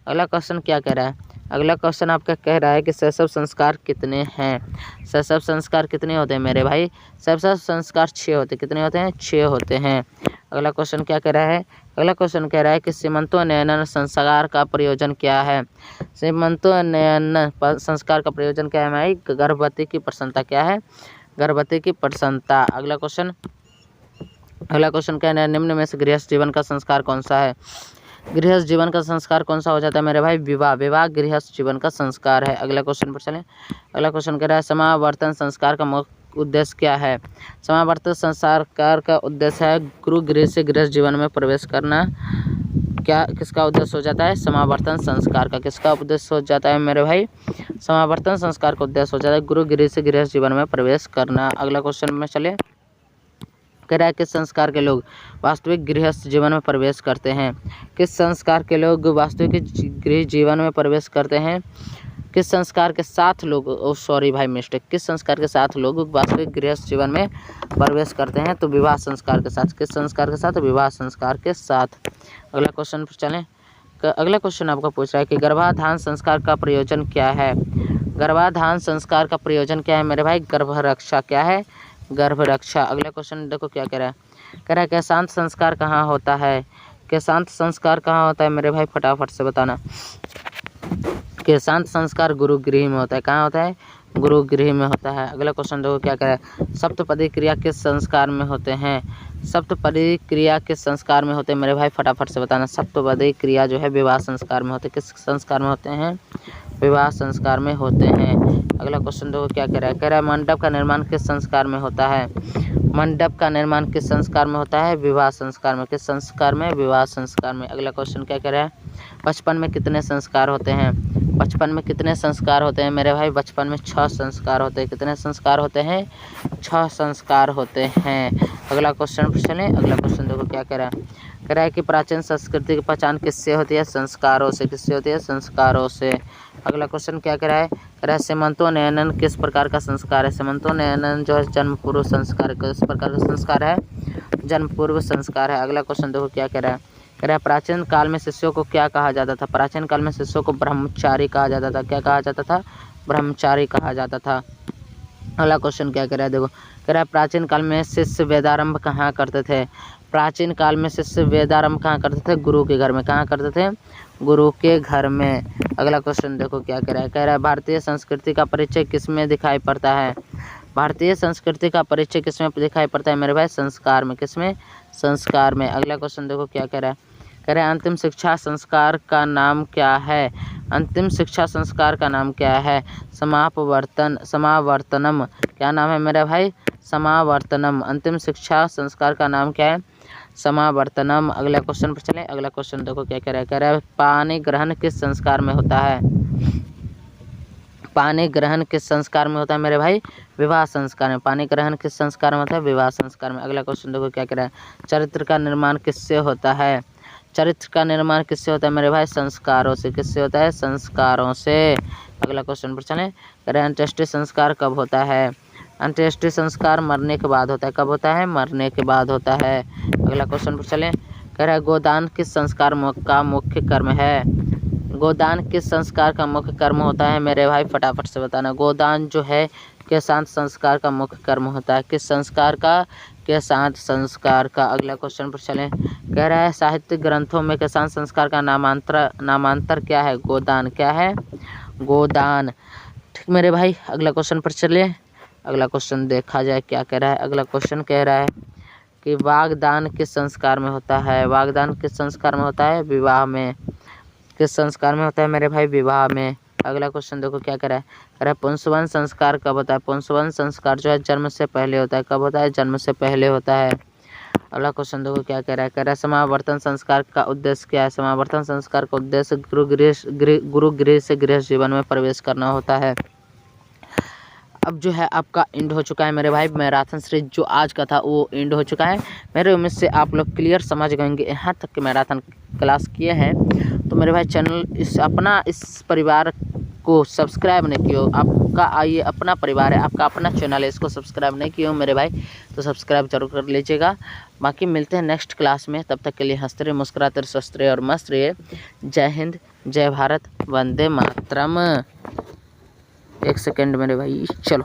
अगला क्वेश्चन क्या कह रहा है? अगला क्वेश्चन आपका कह रहा है कि शैशव संस्कार कितने हैं? शैशव संस्कार कितने होते हैं मेरे भाई? शैशव संस्कार 6 होते हैं। कितने होते हैं? 6 होते हैं। अगला क्वेश्चन क्या कह रहा है? अगला क्वेश्चन कह रहा है कि सीमंतोन्नयन संस्कार का प्रयोजन क्या है? सीमंतोन्नयन संस्कार का प्रयोजन क्या है भाई? गर्भवती की प्रसन्नता। क्या है? गर्भवती की प्रसन्नता। अगला क्वेश्चन कह रहा है निम्न में से गृहस्थ जीवन का संस्कार कौन सा है? गृहस्थ जीवन का संस्कार कौन सा हो जाता है मेरे भाई? विवाह। विवाह गृहस्थ जीवन का संस्कार है। अगला क्वेश्चन पर चलें। अगला क्वेश्चन कह रहा है समावर्तन संस्कार का मुख्य उद्देश्य क्या है? समावर्तन संस्कार का उद्देश्य है गुरु गृह से गृहस्थ जीवन में प्रवेश करना। क्या किसका उद्देश्य हो जाता है? समावर्तन संस्कार का। किसका उद्देश्य हो जाता है मेरे भाई? समावर्तन संस्कार का उद्देश्य हो जाता है गुरु गृह से गृहस्थ जीवन में प्रवेश करना। अगला क्वेश्चन में चले। कह रहा है किस संस्कार के लोग वास्तविक गृहस्थ जीवन में प्रवेश करते हैं? किस संस्कार के लोग वास्तविक गृह जीवन में प्रवेश करते हैं? किस संस्कार के साथ लोग भाई मिस्टेक। किस संस्कार के साथ लोग वास्तविक गृहस्थ जीवन में प्रवेश करते हैं? तो विवाह संस्कार के साथ। किस संस्कार के साथ? विवाह संस्कार के साथ। अगला क्वेश्चन पर चलें। अगला क्वेश्चन आपका पूछ रहा है कि गर्भाधान संस्कार का प्रयोजन क्या है? गर्भाधान संस्कार का प्रयोजन क्या है मेरे भाई? गर्भ रक्षा। क्या है? गर्भ रक्षा। अगला क्वेश्चन देखो क्या कह रहा है? कह रहा है केशांत संस्कार कहाँ होता है? केशांत संस्कार कहाँ होता है मेरे भाई? फटाफट से बताना। केशांत संस्कार गुरु गृह में होता है। कहाँ होता है? गुरु गृह में होता है। अगला क्वेश्चन देखो क्या कह रहा है? सप्तपदी क्रिया किस संस्कार में होते हैं? सप्तपदी क्रिया किस संस्कार में होते हैं मेरे भाई? फटाफट से बताना। सप्तपदी क्रिया जो है विवाह संस्कार में होते हैं। किस संस्कार में होते हैं? विवाह संस्कार में होते हैं। अगला क्वेश्चन देखो क्या कह रहा है? कह रहा है मंडप का निर्माण किस संस्कार में होता है? मंडप का निर्माण किस संस्कार में होता है? विवाह संस्कार में। किस संस्कार में? विवाह संस्कार में। अगला क्वेश्चन क्या कह रहा है? बचपन में कितने संस्कार होते हैं? बचपन में कितने संस्कार होते हैं मेरे भाई? बचपन में 6 संस्कार होते हैं। कितने संस्कार होते हैं? 6 संस्कार होते हैं। अगला क्वेश्चन पर चलें। अगला क्वेश्चन देखो क्या कह रहा है? कह रहा है कि प्राचीन संस्कृति की पहचान किससे होती है? संस्कारों से। किससे होती है? संस्कारों से। अगला क्वेश्चन क्या कह रहा है? कह रहा है सीमंतोन्नयन किस प्रकार का संस्कार है? सीमंतोन्नयन जो है जन्म पूर्व संस्कार। किस प्रकार का संस्कार है? जन्म पूर्व संस्कार है। अगला क्वेश्चन देखो क्या कह रहा है? कह रहा है प्राचीन काल में शिष्यों को क्या कहा जाता था? प्राचीन काल में शिष्यों को ब्रह्मचारी कहा जाता था। क्या कहा जाता था? ब्रह्मचारी कहा जाता था। अगला क्वेश्चन क्या कह रहा है? देखो कह रहा है प्राचीन काल में शिष्य वेदारंभ कहाँ करते थे? प्राचीन काल में शिष्य वेदारंभ कहाँ करते थे? गुरु के घर में। कहाँ करते थे? गुरु के घर में। अगला क्वेश्चन देखो क्या कह रहा है? कह रहा है भारतीय संस्कृति का परिचय किसमें दिखाई पड़ता है? भारतीय संस्कृति का परिचय किसमें दिखाई पड़ता है मेरे भाई? संस्कार में। किसमें? संस्कार में। अगला क्वेश्चन देखो क्या कह रहा है? कह रहे हैं अंतिम शिक्षा संस्कार का नाम क्या है? अंतिम शिक्षा संस्कार का नाम क्या है? समावर्तनम। क्या नाम है मेरे भाई? समावर्तनम। अंतिम शिक्षा संस्कार का नाम क्या है? समावर्तनम। अगला क्वेश्चन पर चलें। अगला क्वेश्चन देखो क्या कह रहा है? कह रहा है पानी ग्रहण किस संस्कार में होता है? पानी ग्रहण किस संस्कार में होता है मेरे भाई? विवाह संस्कार में। पानी ग्रहण किस संस्कार में होता है? विवाह संस्कार में। अगला क्वेश्चन देखो क्या कह रहा है? चरित्र का निर्माण किससे होता है? चरित्र का निर्माण किससे होता है मेरे भाई? संस्कारों से। किससे होता है? संस्कारों से। अगला क्वेश्चन पर चलें। कह रहे हैं अंत्येष्टि संस्कार कब होता है? अंत्येष्टि संस्कार मरने के बाद होता है। कब होता है? मरने के बाद होता है। अगला क्वेश्चन पर चलें। कह रहा है गोदान किस संस्कार का मुख्य कर्म है? गोदान किस संस्कार का मुख्य कर्म होता है मेरे भाई? फटाफट से बताना। गोदान जो है किस शांत संस्कार का मुख्य कर्म होता है? किस संस्कार का? के शांत संस्कार का। अगला क्वेश्चन पर चलें। कह रहा है साहित्य ग्रंथों में के शांत संस्कार का नामांतर क्या है? गोदान। क्या है? गोदान। ठीक मेरे भाई, अगला क्वेश्चन पर चलिए। अगला क्वेश्चन देखा जाए क्या कह रहा है। अगला क्वेश्चन कह रहा है कि वागदान किस संस्कार में होता है? वागदान किस संस्कार में होता है? विवाह में। किस संस्कार में होता है मेरे भाई? विवाह में। अगला क्वेश्चन देखो क्या कह रहा है। कह रहा है पुंसवन संस्कार कब होता है? पुंसवन संस्कार जो है जन्म से पहले होता है। कब होता है? जन्म से पहले होता है। अगला क्वेश्चन देखो क्या कह रहा है। कह रहा है समावर्तन संस्कार का उद्देश्य क्या है? समावर्तन संस्कार का उद्देश्य गुरु गृह से गृहस्थ जीवन में प्रवेश करना होता है। अब जो है आपका एंड हो चुका है मेरे भाई। मैराथन सीरीज जो आज का था वो एंड हो चुका है। मेरे उम्मीद से आप लोग क्लियर समझ गएंगे। यहाँ तक कि मैराथन क्लास किए हैं तो मेरे भाई चैनल इस परिवार को सब्सक्राइब नहीं किया, आपका ये अपना परिवार है, आपका अपना चैनल है, इसको सब्सक्राइब नहीं किया हो मेरे भाई तो सब्सक्राइब जरूर कर लीजिएगा। बाकी मिलते हैं नेक्स्ट क्लास में, तब तक के लिए हंसते रहिए, मुस्कुराते रहिए, स्वस्थ रहिए और मस्त रहिए। जय हिंद, जय भारत, वंदे मातरम। एक सेकेंड मेरे भाई, चलो।